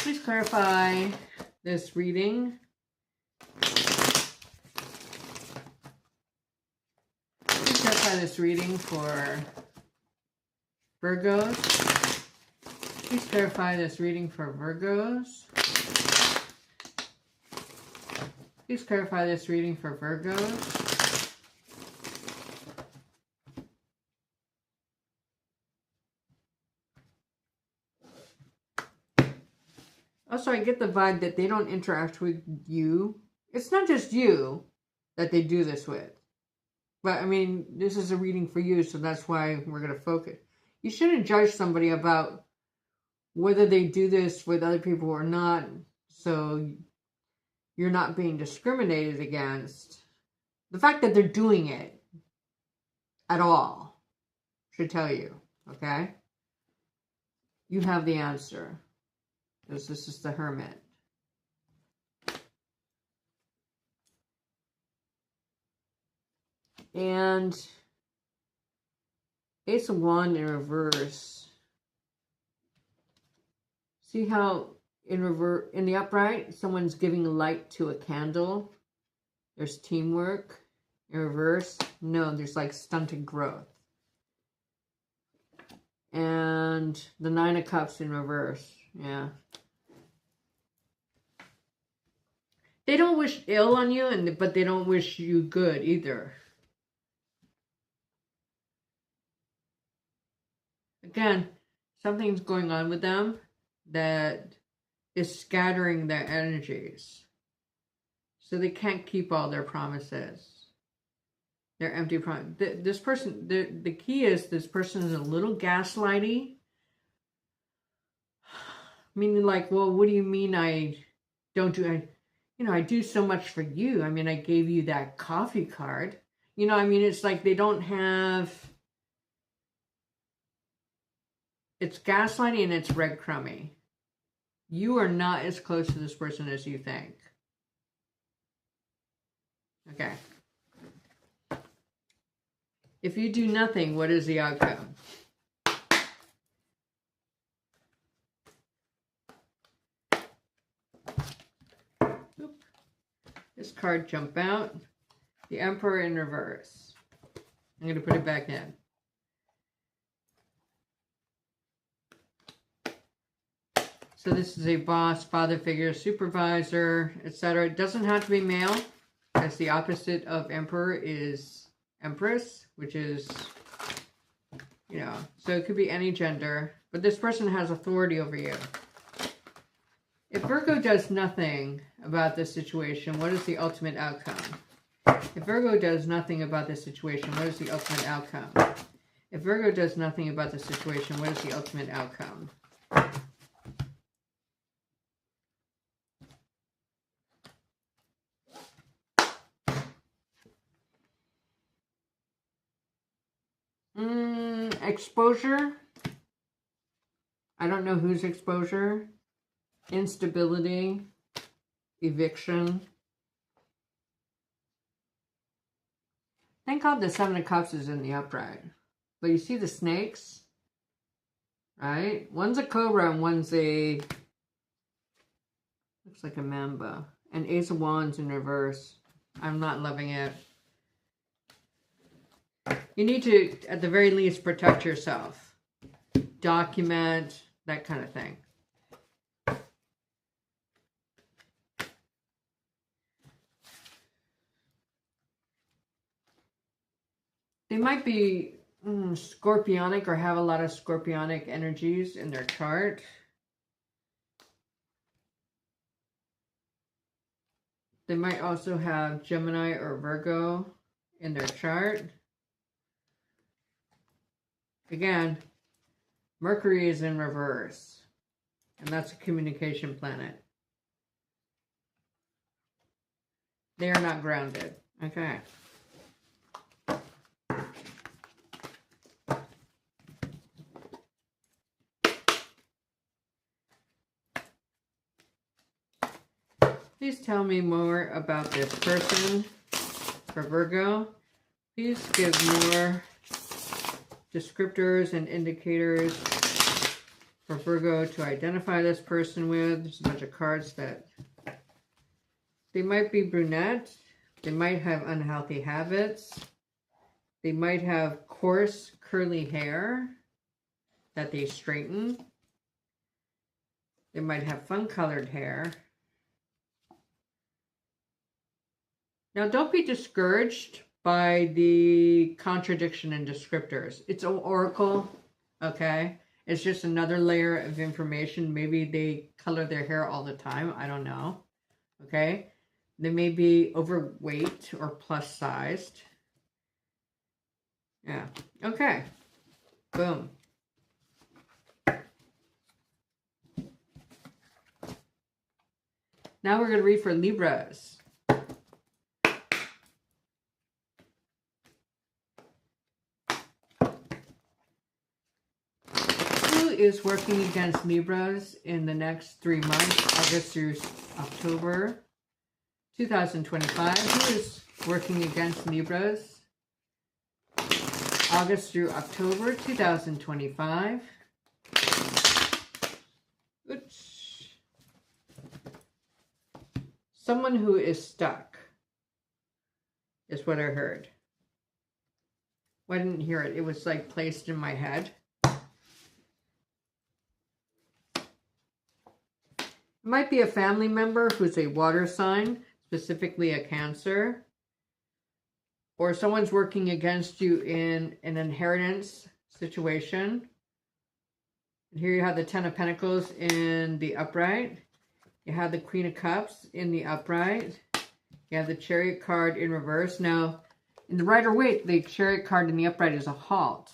Please clarify this reading. Please clarify this reading for Virgos. Please clarify this reading for Virgos. Please clarify this reading for Virgos. Also, I get the vibe that they don't interact with you. It's not just you that they do this with. But, I mean, this is a reading for you, so that's why we're going to focus. You shouldn't judge somebody about whether they do this with other people or not, so you're not being discriminated against. The fact that they're doing it at all should tell you, okay? You have the answer. Because this is the Hermit. And Ace of Wands in reverse. See how in the upright, someone's giving light to a candle. There's teamwork. In reverse, no, there's like stunted growth. And the Nine of Cups in reverse. Yeah. They don't wish ill on you, but they don't wish you good either. Again, something's going on with them that is scattering their energies. So they can't keep all their promises. They're empty promises. This person, the key is this person is a little gaslighty. Meaning like, well, what do you mean I don't do, I do so much for you. I mean, I gave you that coffee card. You know, I mean, it's like they don't have, it's gaslighting and it's breadcrumbing. You are not as close to this person as you think. Okay. If you do nothing, what is the outcome? Oop. This card jumped out. The Emperor in reverse. I'm going to put it back in. So this is a boss, father figure, supervisor, etc. It doesn't have to be male, as the opposite of Emperor is Empress, which is, you know, so it could be any gender, but this person has authority over you. If Virgo does nothing about this situation, what is the ultimate outcome? If Virgo does nothing about this situation, what is the ultimate outcome? If Virgo does nothing about this situation, what is the ultimate outcome? Exposure. I don't know whose exposure. Instability. Eviction. Thank God the Seven of Cups is in the upright. But you see the snakes? Right? One's a cobra and one's a... looks like a mamba. And Ace of Wands in reverse. I'm not loving it. You need to, at the very least, protect yourself. Document, that kind of thing. They might be scorpionic or have a lot of scorpionic energies in their chart. They might also have Gemini or Virgo in their chart. Again, Mercury is in reverse, and that's a communication planet. They are not grounded. Okay. Please tell me more about this person for Virgo. Please give more descriptors and indicators for Virgo to identify this person with. There's a bunch of cards that they might be brunette. They might have unhealthy habits. They might have coarse, curly hair that they straighten. They might have fun-colored hair. Now, don't be discouraged by the contradiction in descriptors. It's an oracle, okay? It's just another layer of information. Maybe they color their hair all the time. I don't know, okay? They may be overweight or plus-sized. Yeah, okay. Boom. Now we're going to read for Libras. Is working against Libras in the next 3 months, August through October 2025. Who is working against Libras August through October 2025? Oops. Someone who is stuck is what I heard. Well, I didn't hear it. It was like placed in my head. It might be a family member who's a water sign, specifically a Cancer. Or someone's working against you in an inheritance situation. And here you have the Ten of Pentacles in the upright. You have the Queen of Cups in the upright. You have the Chariot card in reverse. Now, in the Rider-Waite, the Chariot card in the upright is a halt.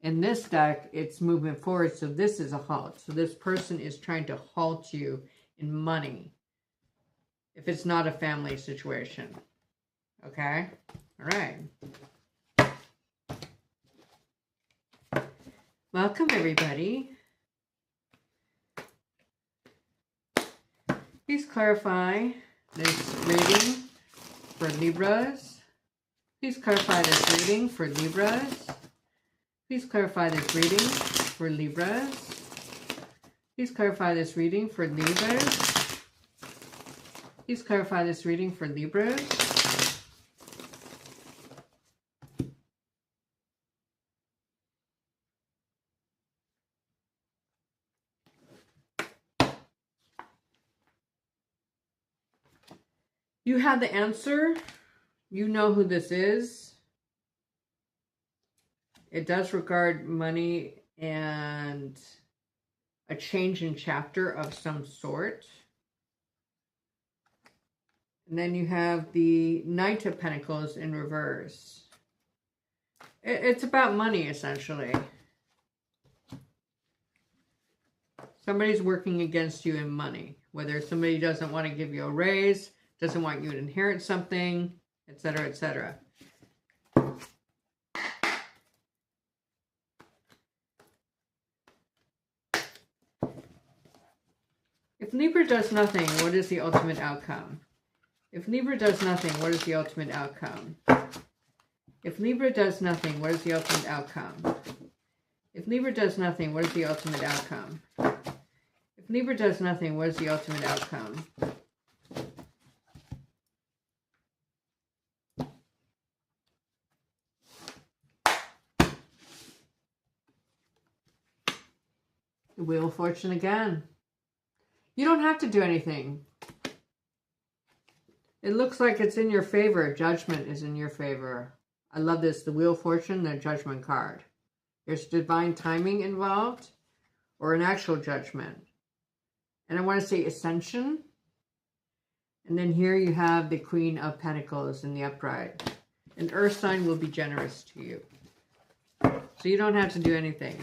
In this deck, it's moving forward, so this is a halt. So this person is trying to halt you in money, if it's not a family situation. Okay? All right. Welcome, everybody. Please clarify this reading for Libras. Please clarify this reading for Libras. Please clarify this reading for Libras. Please clarify this reading for Libras. Please clarify this reading for Libras. You have the answer. You know who this is. It does regard money and a change in chapter of some sort. And then you have the Knight of Pentacles in reverse. It's about money, essentially. Somebody's working against you in money. Whether somebody doesn't want to give you a raise, doesn't want you to inherit something, etc., etc. If Libra does nothing, what is the ultimate outcome? If Libra does nothing, what is the ultimate outcome? If Libra does nothing, what is the ultimate outcome? If Libra does nothing, what is the ultimate outcome? If Libra does nothing, what is the ultimate outcome? The Wheel of Fortune again. You don't have to do anything. It looks like it's in your favor. Judgment is in your favor. I love this. The Wheel of Fortune, the Judgment card. There's divine timing involved or an actual judgment. And I want to say ascension. And then here you have the Queen of Pentacles in the upright. An earth sign will be generous to you. So you don't have to do anything.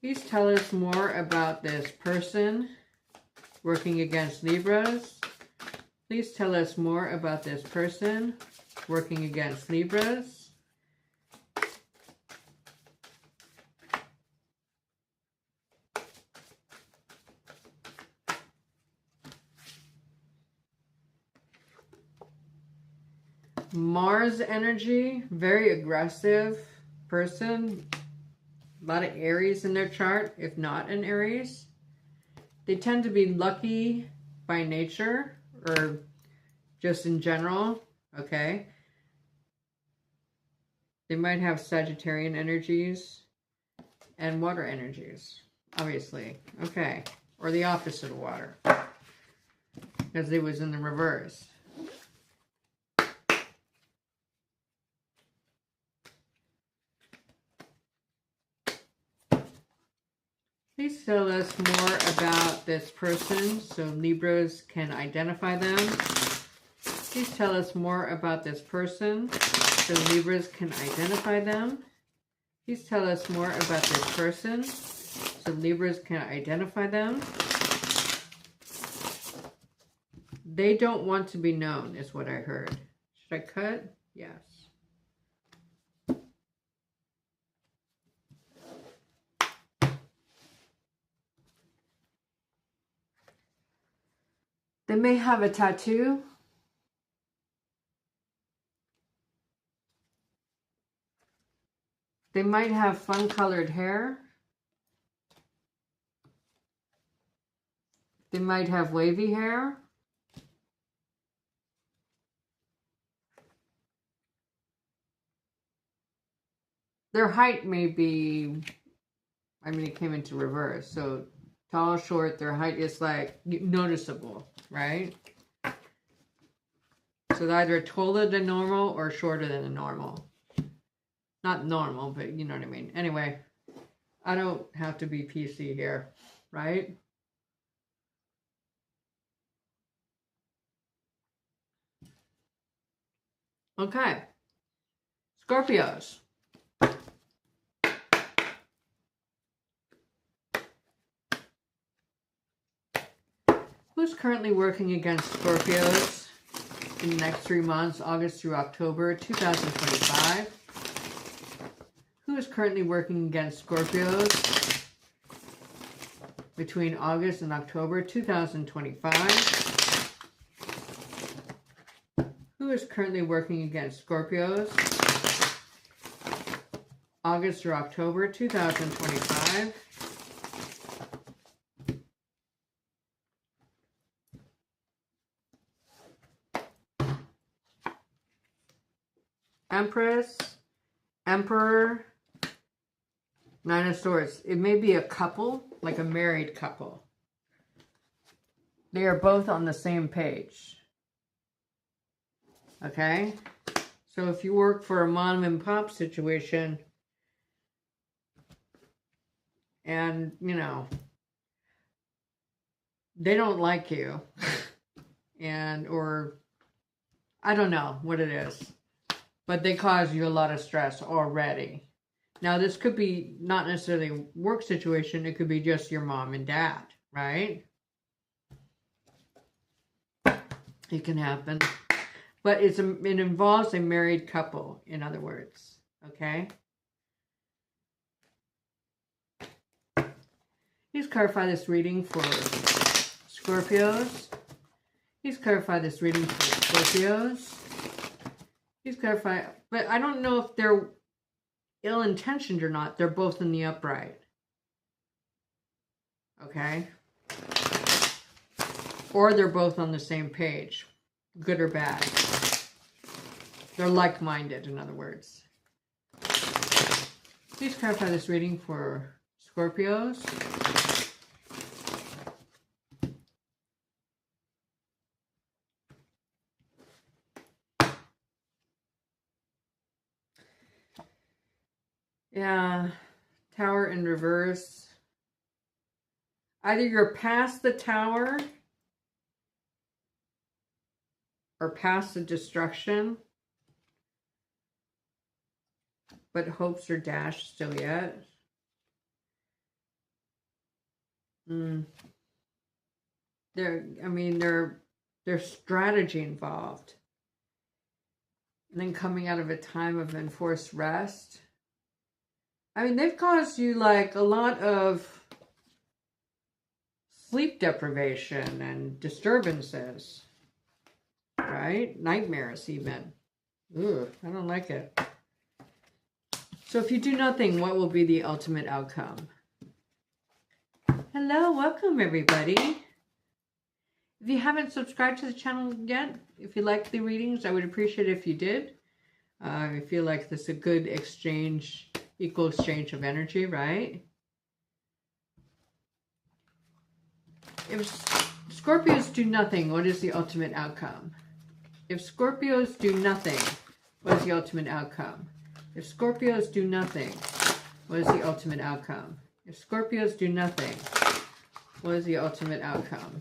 Please tell us more about this person working against Libras. Please tell us more about this person working against Libras. Mars energy, very aggressive person. A lot of Aries in their chart, if not an Aries. They tend to be lucky by nature or just in general, okay? They might have Sagittarian energies and water energies, obviously, okay? Or the opposite of water, because it was in the reverse. Please tell us more about this person so Libras can identify them. Please tell us more about this person so Libras can identify them. Please tell us more about this person so Libras can identify them. They don't want to be known is what I heard. Should I cut? Yes. They may have a tattoo. They might have fun-colored hair. They might have wavy hair. Their height may be, I mean, it came into reverse, so tall, short, their height is like noticeable, right? So they're either taller than normal or shorter than the normal. Not normal, but you know what I mean. Anyway, I don't have to be PC here, right? Okay. Scorpios. Who's currently working against Scorpios in the next 3 months, August through October 2025? Who is currently working against Scorpios between August and October 2025? Who is currently working against Scorpios August through October 2025? Empress, Emperor, Nine of Swords. It may be a couple, like a married couple. They are both on the same page. Okay? So if you work for a mom and pop situation, and, you know, they don't like you, and, or, I don't know what it is, but they cause you a lot of stress already. Now, this could be not necessarily a work situation. It could be just your mom and dad, right? It can happen. But it involves a married couple, in other words, okay? Please clarify this reading for Scorpios. Please clarify this reading for Scorpios. Please clarify, but I don't know if they're ill-intentioned or not. They're both in the upright. Okay? Or they're both on the same page. Good or bad. They're like-minded, in other words. Please clarify this reading for Scorpios. Yeah, Tower in reverse. Either you're past the tower or past the destruction, but hopes are dashed still yet. There's strategy involved. And then coming out of a time of enforced rest. I mean, they've caused you like a lot of sleep deprivation and disturbances, right? Nightmares even. Ugh, I don't like it. So if you do nothing, what will be the ultimate outcome? Hello, welcome everybody. If you haven't subscribed to the channel yet, if you like the readings, I would appreciate it if you did. I feel like this is a good exchange, equal exchange of energy, right? If Scorpios do nothing, what is the ultimate outcome? If Scorpios do nothing, what is the ultimate outcome? If Scorpios do nothing, what is the ultimate outcome? If Scorpios do nothing, what is the ultimate outcome?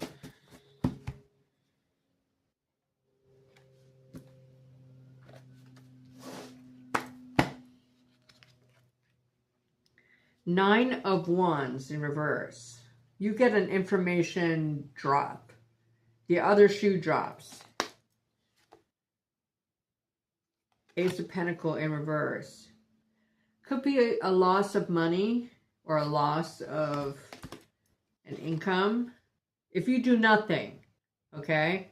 Nine of Wands in reverse. You get an information drop. The other shoe drops. Ace of Pentacles in reverse. Could be a loss of money or a loss of an income. If you do nothing, okay?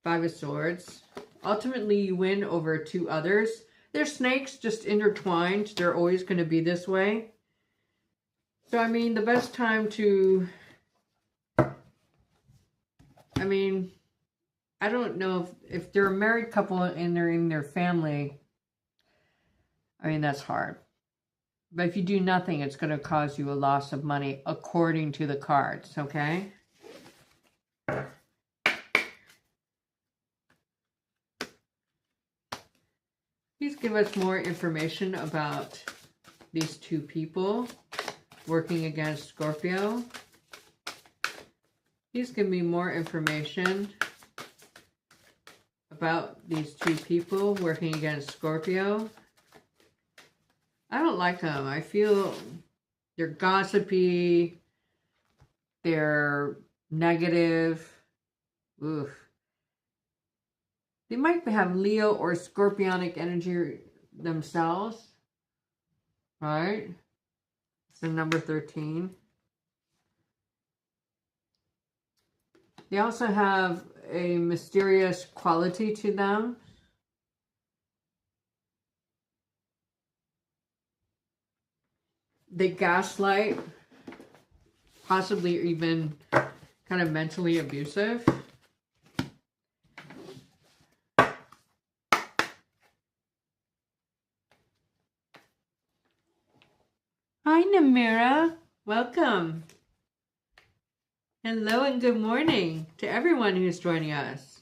Five of Swords. Ultimately, you win over two others. They're snakes, just intertwined. They're always going to be this way. So, I mean, the best time to... I don't know if they're a married couple and they're in their family. I mean, that's hard. But if you do nothing, it's going to cause you a loss of money according to the cards, okay? Please give us more information about these two people working against Scorpio. Please give me more information about these two people working against Scorpio. I don't like them. I feel they're gossipy. They're negative. Oof. They might have Leo or Scorpionic energy themselves. Right? It's the number 13. They also have a mysterious quality to them. They gaslight, possibly even kind of mentally abusive. Hi, Namira. Welcome. Hello and good morning to everyone who's joining us.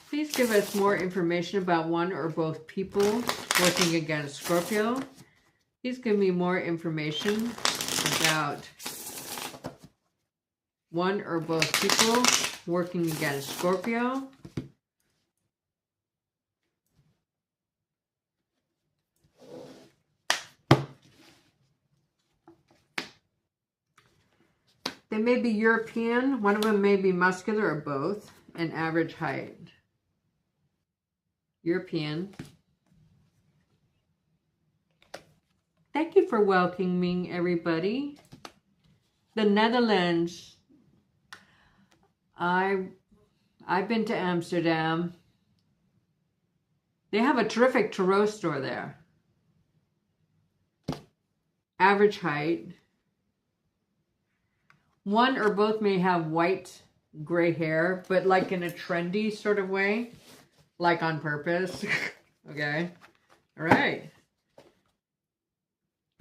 Please give us more information about one or both people working against Scorpio. Please give me more information about one or both people working against Scorpio. They may be European, one of them may be muscular or both, and average height. European. Thank you for welcoming everybody. The Netherlands. I've been to Amsterdam. They have a terrific tarot store there. Average height. One or both may have white, gray hair, but like in a trendy sort of way. Like on purpose. Okay. All right.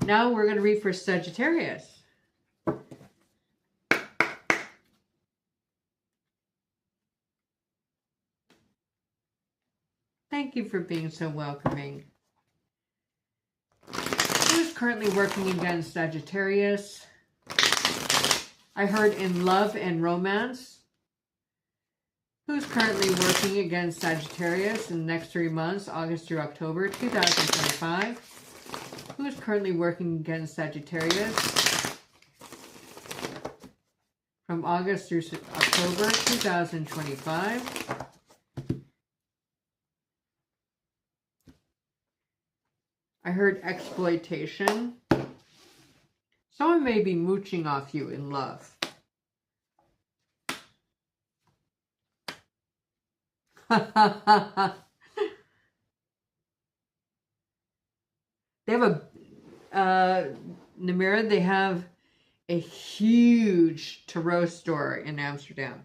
Now we're going to read for Sagittarius. Thank you for being so welcoming. Who is currently working against Sagittarius? I heard in love and romance. Who's currently working against Sagittarius in the next 3 months, August through October 2025? Who is currently working against Sagittarius from August through October 2025? I heard exploitation. Someone may be mooching off you in love. They have Namira, they have a huge tarot store in Amsterdam.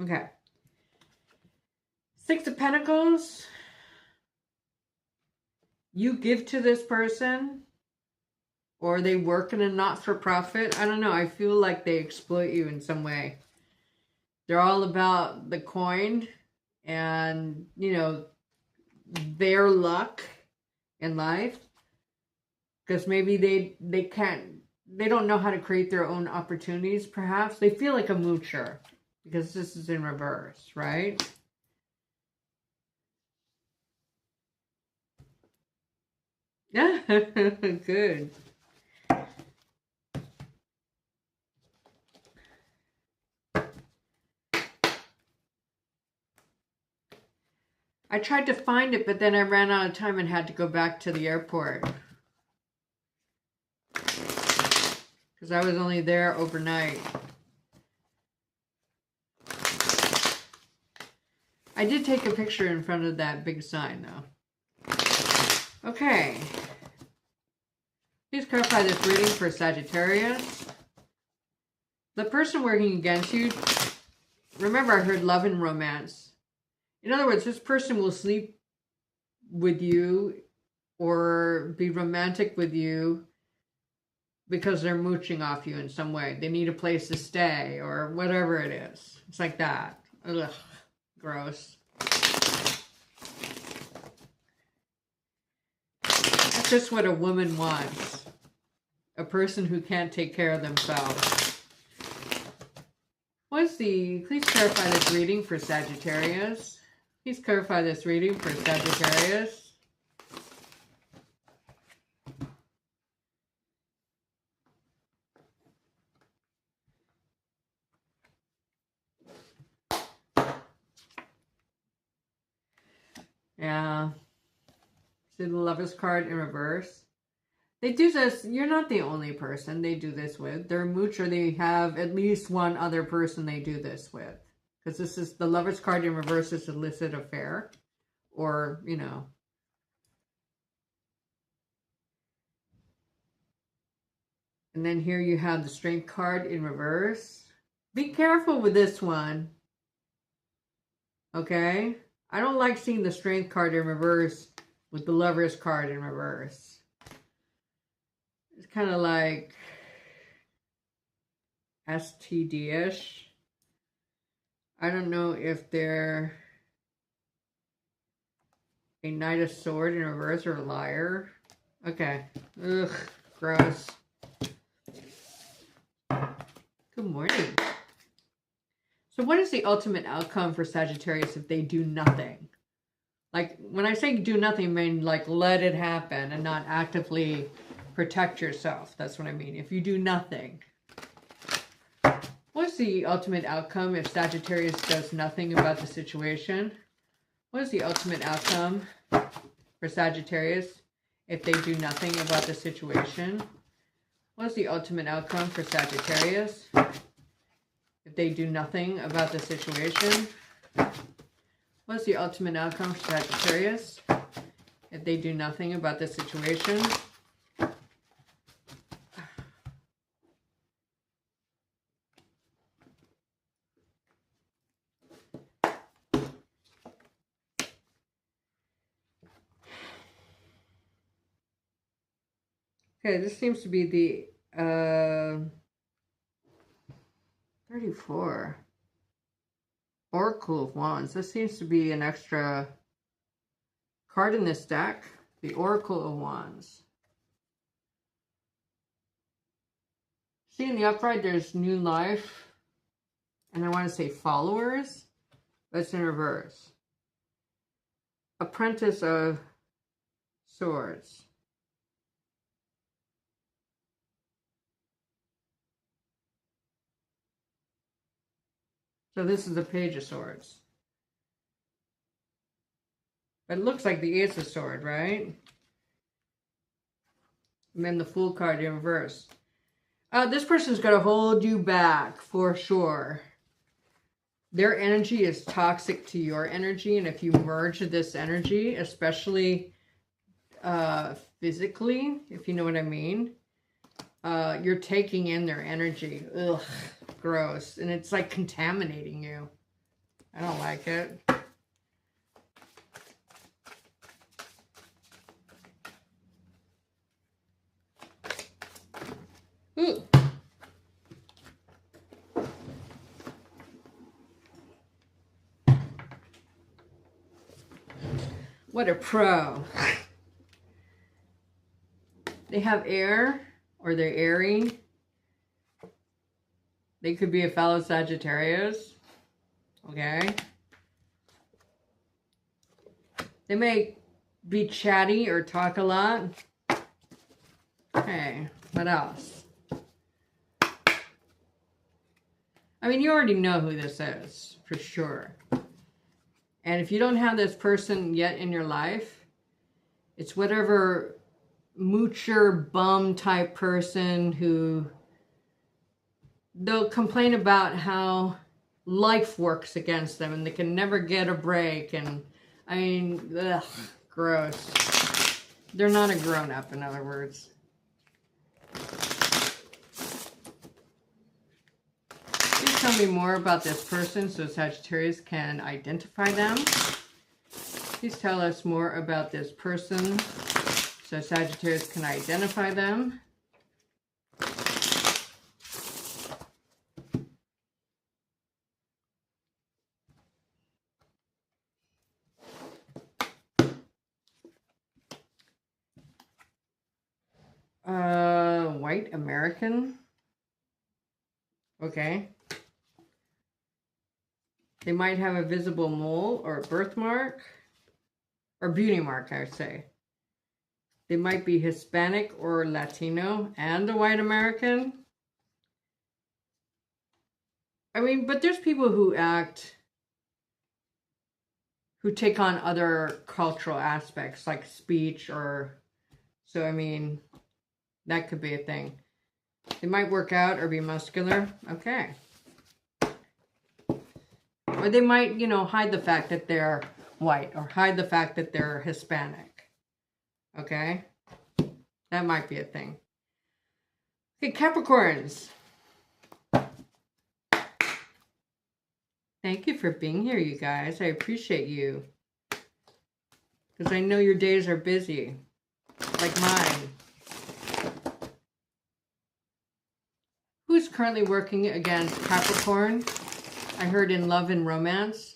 Okay. 6 of Pentacles. You give to this person, or they work in a not-for-profit. I don't know. I feel like they exploit you in some way. They're all about the coin and, you know, their luck in life. Because maybe they don't know how to create their own opportunities, perhaps. They feel like a moocher because this is in reverse, right? Yeah, good. I tried to find it, but then I ran out of time and had to go back to the airport. Because I was only there overnight. I did take a picture in front of that big sign, though. Okay. Please clarify this reading for Sagittarius. The person working against you, remember I heard love and romance. In other words, this person will sleep with you or be romantic with you because they're mooching off you in some way. They need a place to stay or whatever it is. It's like that. Ugh, gross. That's just what a woman wants. A person who can't take care of themselves. Please clarify this reading for Sagittarius. Please clarify this reading for Sagittarius. Yeah. See the Lovers card in reverse. They do this. You're not the only person they do this with. They're a moocher. They have at least one other person they do this with. Because this is the Lovers card in reverse is illicit affair. Or, you know. And then here you have the Strength card in reverse. Be careful with this one. Okay? I don't like seeing the Strength card in reverse with the Lovers card in reverse. It's kind of like STD-ish. I don't know if they're a Knight of Swords in reverse or a liar. Okay. Ugh, gross. Good morning. So what is the ultimate outcome for Sagittarius if they do nothing? Like, when I say do nothing, I mean, like, let it happen and not actively protect yourself. That's what I mean. If you do nothing. What's the ultimate outcome if Sagittarius does nothing about the situation? What is the ultimate outcome for Sagittarius if they do nothing about the situation? What is the ultimate outcome for Sagittarius if they do nothing about the situation? What's the ultimate outcome for Sagittarius if they do nothing about the situation? Okay, this seems to be the 34. Oracle of Wands. This seems to be an extra card in this deck. The Oracle of Wands. See, in the upright, there's new life. And I want to say followers. That's in reverse. Apprentice of Swords. So this is the Page of Swords. But it looks like the Ace of Swords, right? And then the Fool card in reverse. This person's going to hold you back for sure. Their energy is toxic to your energy. And if you merge this energy, especially physically, if you know what I mean, you're taking in their energy. Ugh, gross. And it's like contaminating you. I don't like it. Ooh. What a pro. They have air, or they're airy. They could be a fellow Sagittarius. Okay. They may be chatty or talk a lot. Okay, what else? I mean, you already know who this is, for sure. And if you don't have this person yet in your life, it's whatever moocher bum type person who they'll complain about how life works against them and they can never get a break. And I mean, ugh, gross. They're not a grown-up, in other words. Please tell me more about this person so Sagittarius can identify them. Please tell us more about this person so Sagittarius can identify them. White American. Okay. They might have a visible mole or a birthmark or beauty mark, I would say. They might be Hispanic or Latino and a white American. I mean, but there's people who take on other cultural aspects like speech or, so I mean, that could be a thing. They might work out or be muscular. Okay. Or they might, you know, hide the fact that they're white or hide the fact that they're Hispanic. Okay? That might be a thing. Okay, Capricorns. Thank you for being here, you guys. I appreciate you. Because I know your days are busy. Like mine. Who's currently working against Capricorn? I heard in love and romance.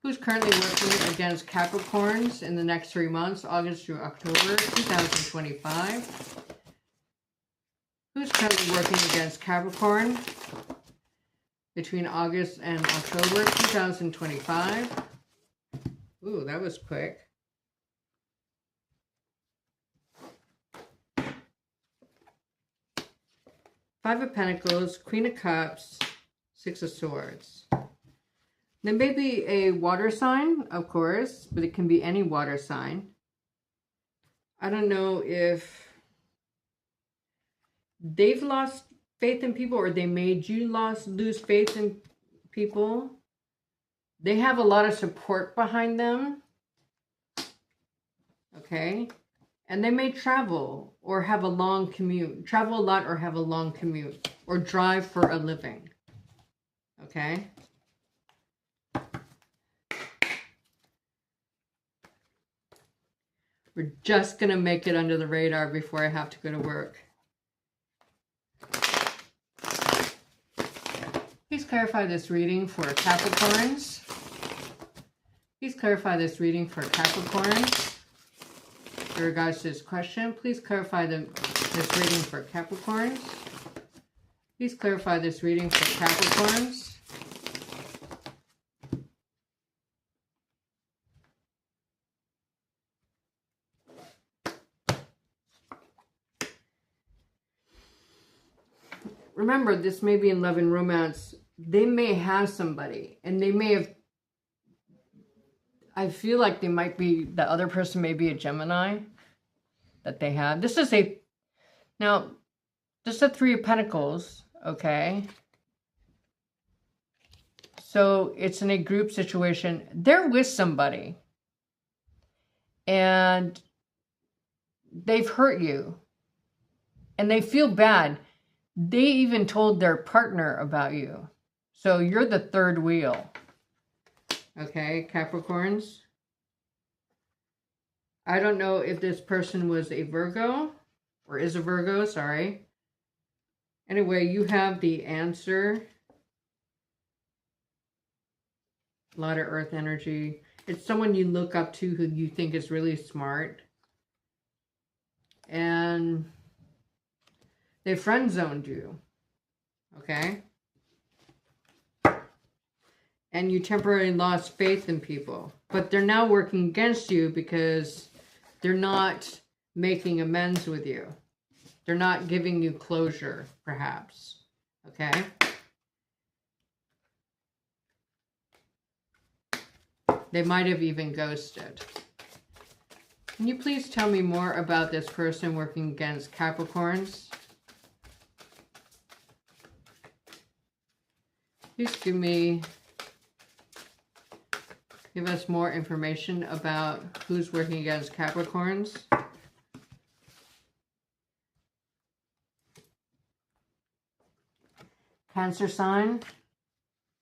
Who's currently working against Capricorns in the next 3 months, August through October 2025? Who's currently working against Capricorn between August and October 2025? Ooh, that was quick. Five of Pentacles, Queen of Cups, Six of Swords. There may be a water sign, of course, but it can be any water sign. I don't know if they've lost faith in people or they made you lose faith in people. They have a lot of support behind them. Okay. And they may travel or have a long commute. Travel a lot or have a long commute. Or drive for a living. Okay. We're just going to make it under the radar before I have to go to work. clarify this reading for Capricorns. Please clarify this reading for Capricorns. In regards to this question, please clarify this reading for Capricorns. Please clarify this reading for Capricorns. Remember, this may be in love and romance. They may have somebody, and they may have, I feel like they might be, the other person may be a Gemini that they have. This is a, now, this is a Three of Pentacles, okay? So it's in a group situation. They're with somebody, and they've hurt you, and they feel bad. They even told their partner about you. So you're the third wheel. Okay, Capricorns. I don't know if this person was a Virgo or is a Virgo, sorry. Anyway, you have the answer. A lot of earth energy. It's someone you look up to who you think is really smart. And they friend zoned you, okay? And you temporarily lost faith in people. But they're now working against you because they're not making amends with you. They're not giving you closure, perhaps, okay? They might have even ghosted. Can you please tell me more about this person working against Capricorns? Please give us more information about who's working against Capricorns. Cancer sign,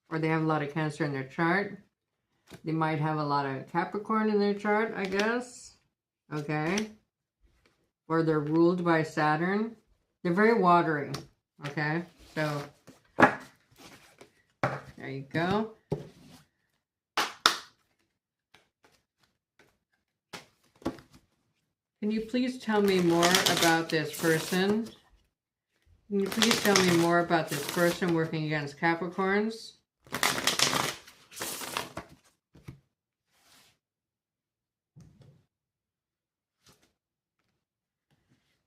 or they have a lot of Cancer in their chart. They might have a lot of Capricorn in their chart, I guess. Okay. Or they're ruled by Saturn. They're very watery. Okay. So there you go. Can you please tell me more about this person? Can you please tell me more about this person working against Capricorns?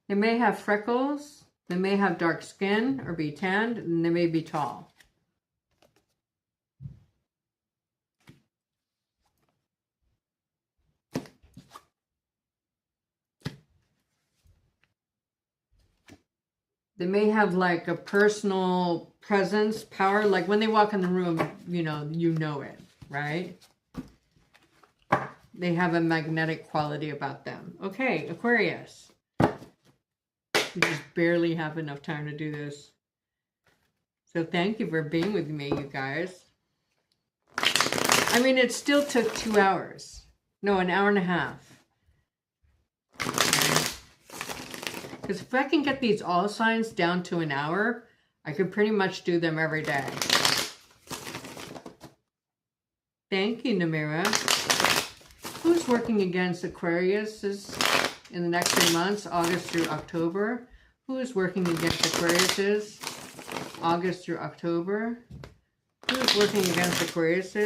They may have freckles, they may have dark skin or be tanned, and they may be tall. They may have like a personal presence, power, like when they walk in the room, you know it, right? They have a magnetic quality about them. Okay, Aquarius. We just barely have enough time to do this. So thank you for being with me, you guys. I mean, it still took 2 hours. No, an hour and a half. Because if I can get these all signs down to an hour, I could pretty much do them every day. Thank you, Namira. Who's working against Aquarius in the next 3 months, August through October? Who is working against Aquarius August through October? Who is working against Aquarius?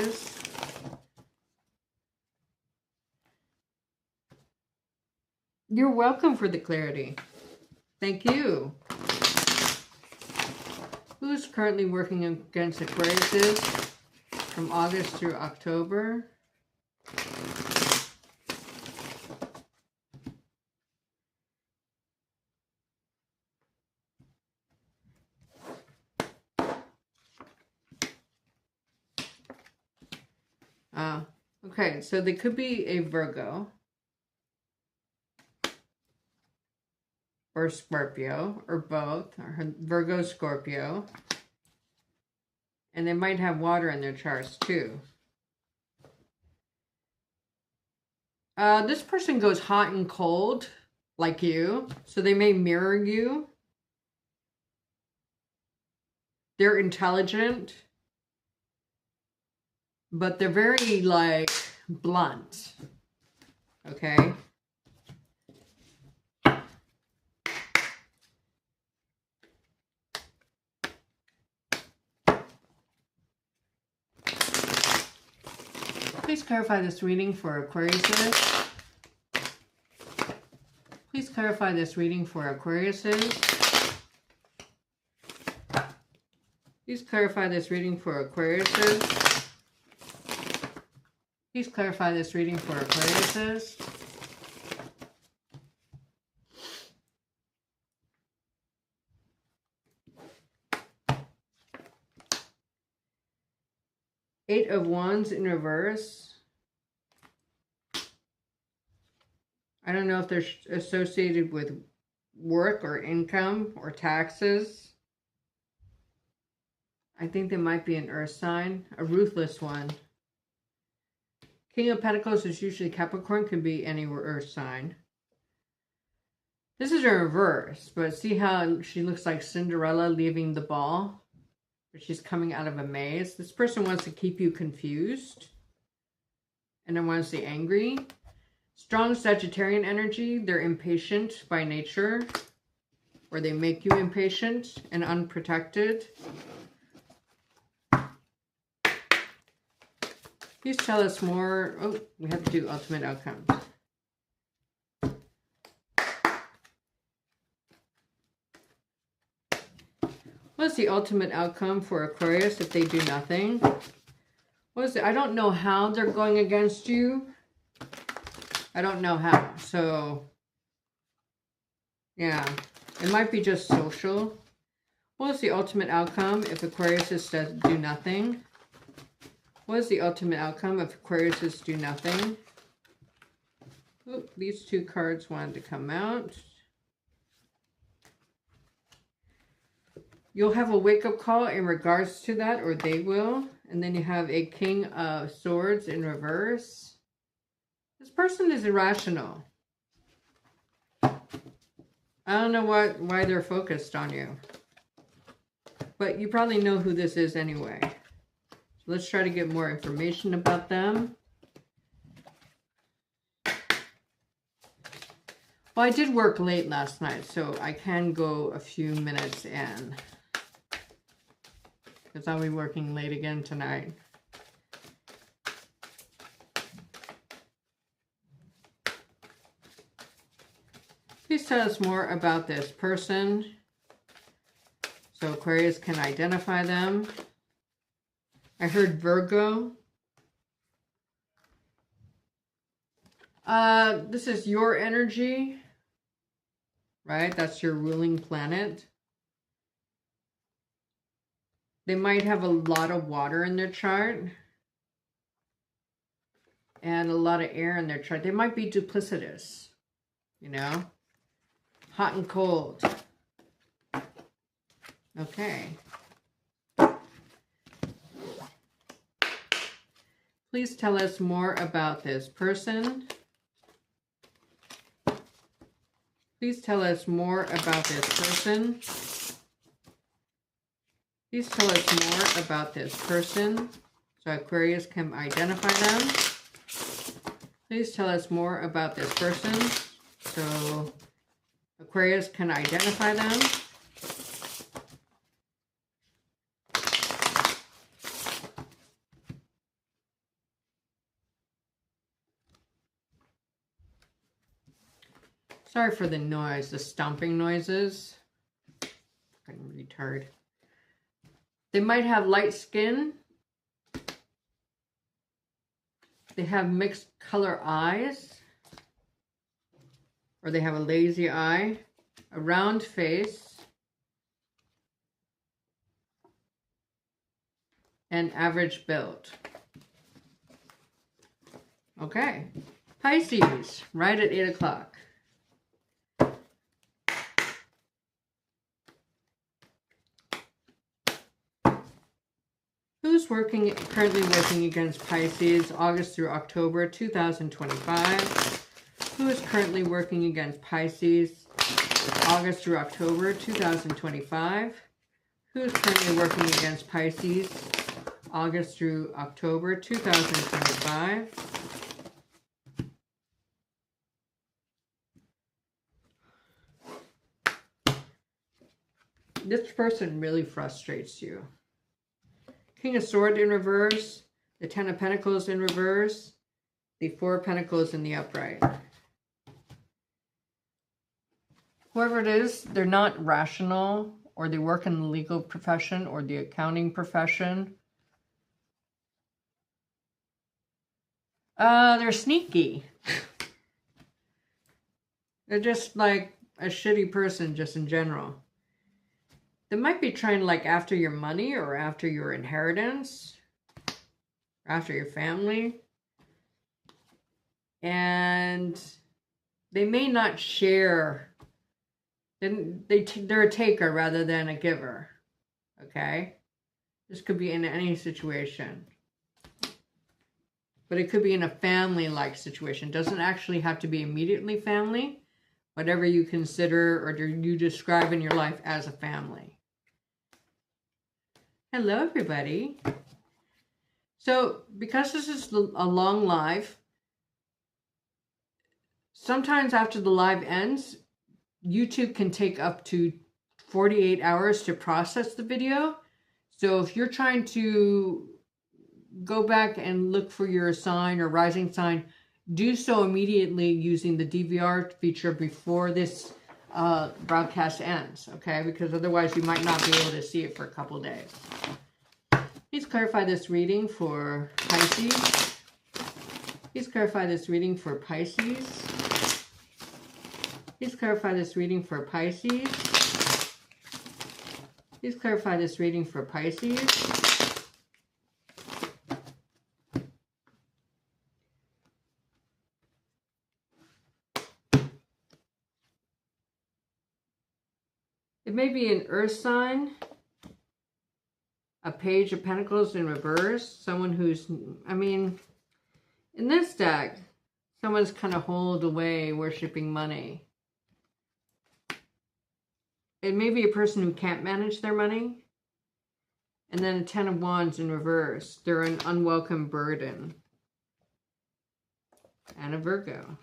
You're welcome for the clarity. Thank you. Who's currently working against Aquarius from August through October? Okay, so they could be a Virgo or Scorpio or both, or Virgo, Scorpio. And they might have water in their charts too. This person goes hot and cold like you, so they may mirror you. They're intelligent. but they're very like blunt. Okay. Please clarify this reading for Aquariuses. Please clarify this reading for Aquariuses. Please clarify this reading for Aquariuses. Please clarify this reading for Aquariuses. Eight of Wands in reverse. I don't know if they're associated with work or income or taxes. I think they might be an earth sign, a ruthless one. King of Pentacles is usually Capricorn, could be any earth sign. This is a reverse, but see how she looks like Cinderella leaving the ball? But she's coming out of a maze. This person wants to keep you confused. And then wants to be angry. Strong Sagittarian energy. They're impatient by nature. Or they make you impatient and unprotected. Please tell us more. Oh, we have to do ultimate outcomes. What's the ultimate outcome for Aquarius if they do nothing? What is it? I don't know how they're going against you. I don't know how. So, yeah. It might be just social. What is the ultimate outcome if Aquarius does do nothing? What is the ultimate outcome if Aquarius do nothing? Oh, these two cards wanted to come out. You'll have a wake-up call in regards to that, or they will. And then you have a King of Swords in reverse. This person is irrational. I don't know why they're focused on you. But you probably know who this is anyway. So let's try to get more information about them. Well, I did work late last night, so I can go a few minutes in. Because I'll be working late again tonight. Please tell us more about this person so Aquarius can identify them. I heard Virgo. This is your energy, right? That's your ruling planet. They might have a lot of water in their chart and a lot of air in their chart. They might be duplicitous, you know, hot and cold. Okay. Please tell us more about this person. Please tell us more about this person. Please tell us more about this person so Aquarius can identify them. Please tell us more about this person so Aquarius can identify them. Sorry for the noise, the stomping noises. Fucking retard. They might have light skin. They have mixed color eyes. Or they have a lazy eye. A round face. And average build. Okay. Pisces, right at 8 o'clock. Who's currently working against Pisces August through October 2025? Who is currently working against Pisces August through October 2025? Who is currently working against Pisces August through October 2025. This person really frustrates you. King of Swords in reverse, the Ten of Pentacles in reverse, the Four of Pentacles in the upright. Whoever it is, they're not rational, or they work in the legal profession or the accounting profession. They're sneaky. They're just like a shitty person just in general. They might be trying like after your money or after your inheritance, or after your family. And they may not share. They're a taker rather than a giver. Okay? This could be in any situation. But it could be in a family-like situation. It doesn't actually have to be immediately family. Whatever you consider or you describe in your life as a family. Hello, everybody. So, because this is a long live, sometimes after the live ends, YouTube can take up to 48 hours to process the video. So if you're trying to go back and look for your sign or rising sign, do so immediately using the DVR feature before this broadcast ends, okay? Because otherwise you might not be able to see it for a couple days. Please clarify this reading for Pisces. Please clarify this reading for Pisces. Please clarify this reading for Pisces. Please clarify this reading for Pisces. It may be an earth sign, a page of pentacles in reverse, someone who's, I mean, in this deck, someone's kind of holed away worshiping money. It may be a person who can't manage their money. And then a Ten of Wands in reverse. They're an unwelcome burden. And a Virgo.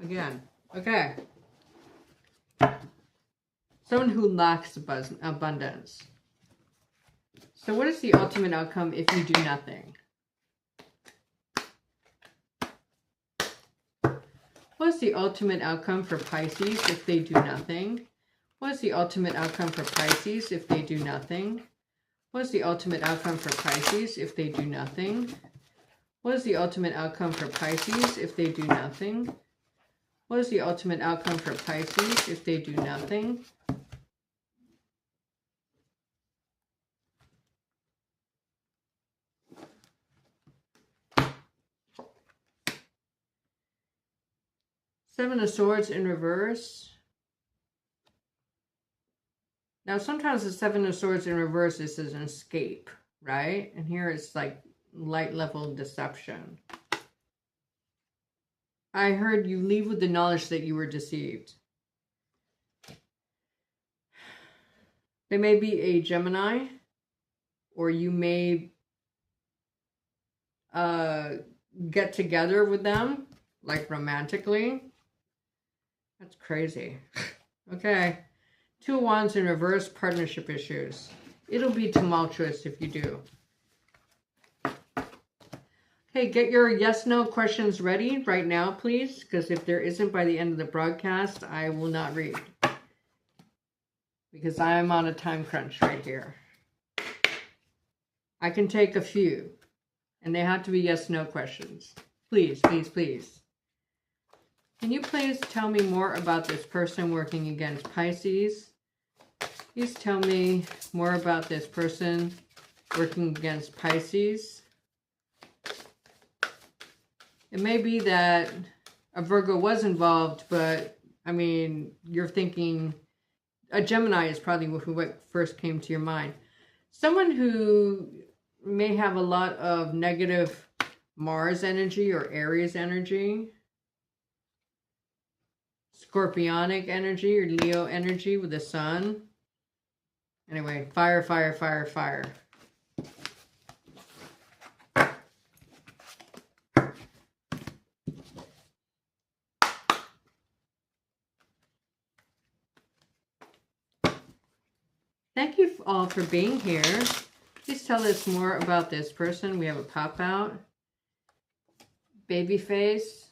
Again. Okay. Someone who lacks abundance. So what is the ultimate outcome if you do nothing? What is the ultimate outcome for Pisces if they do nothing? What is the ultimate outcome for Pisces if they do nothing? What is the ultimate outcome for Pisces if they do nothing? What is the ultimate outcome for Pisces if they do nothing? What is the ultimate outcome for Pisces if they do nothing? Seven of Swords in reverse. Now, sometimes the Seven of Swords in reverse is an escape, right? And here it's like light level deception. I heard you leave with the knowledge that you were deceived. They may be a Gemini, or you may get together with them, like romantically. That's crazy. Okay. Two of Wands in reverse, partnership issues. It'll be tumultuous if you do. Okay, get your yes-no questions ready right now, please. Because if there isn't by the end of the broadcast, I will not read. Because I am on a time crunch right here. I can take a few. And they have to be yes-no questions. Please, please, please. Can you please tell me more about this person working against Pisces? Please tell me more about this person working against Pisces. It may be that a Virgo was involved, but, I mean, you're thinking a Gemini is probably what first came to your mind. Someone who may have a lot of negative Mars energy or Aries energy. Scorpionic energy or Leo energy with the sun. Anyway, fire, fire, fire, fire. thank you all for being here. Please tell us more about this person. We have a pop out. Baby face.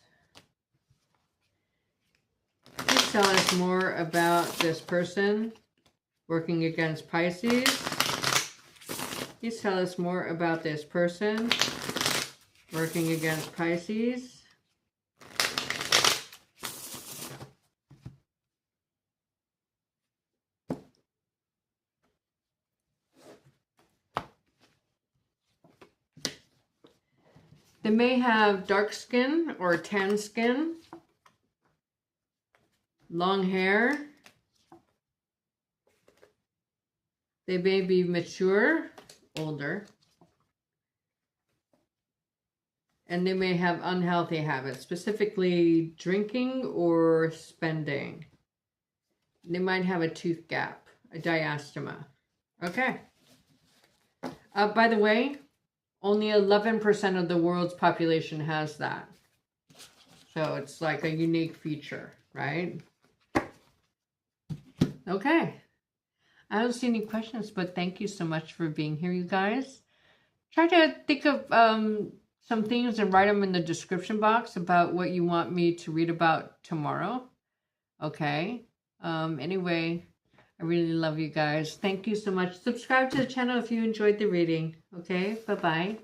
Please tell us more about this person working against Pisces. Please tell us more about this person working against Pisces. They may have dark skin or tan skin, long hair. They may be mature, older. And they may have unhealthy habits, specifically drinking or spending. They might have a tooth gap, a diastema. Okay. By the way, only 11% of the world's population has that. So it's like a unique feature, right? Okay. I don't see any questions, but thank you so much for being here, you guys. Try to think of some things and write them in the description box about what you want me to read about tomorrow. Okay. Anyway, I really love you guys. Thank you so much. Subscribe to the channel if you enjoyed the reading. Okay, bye-bye.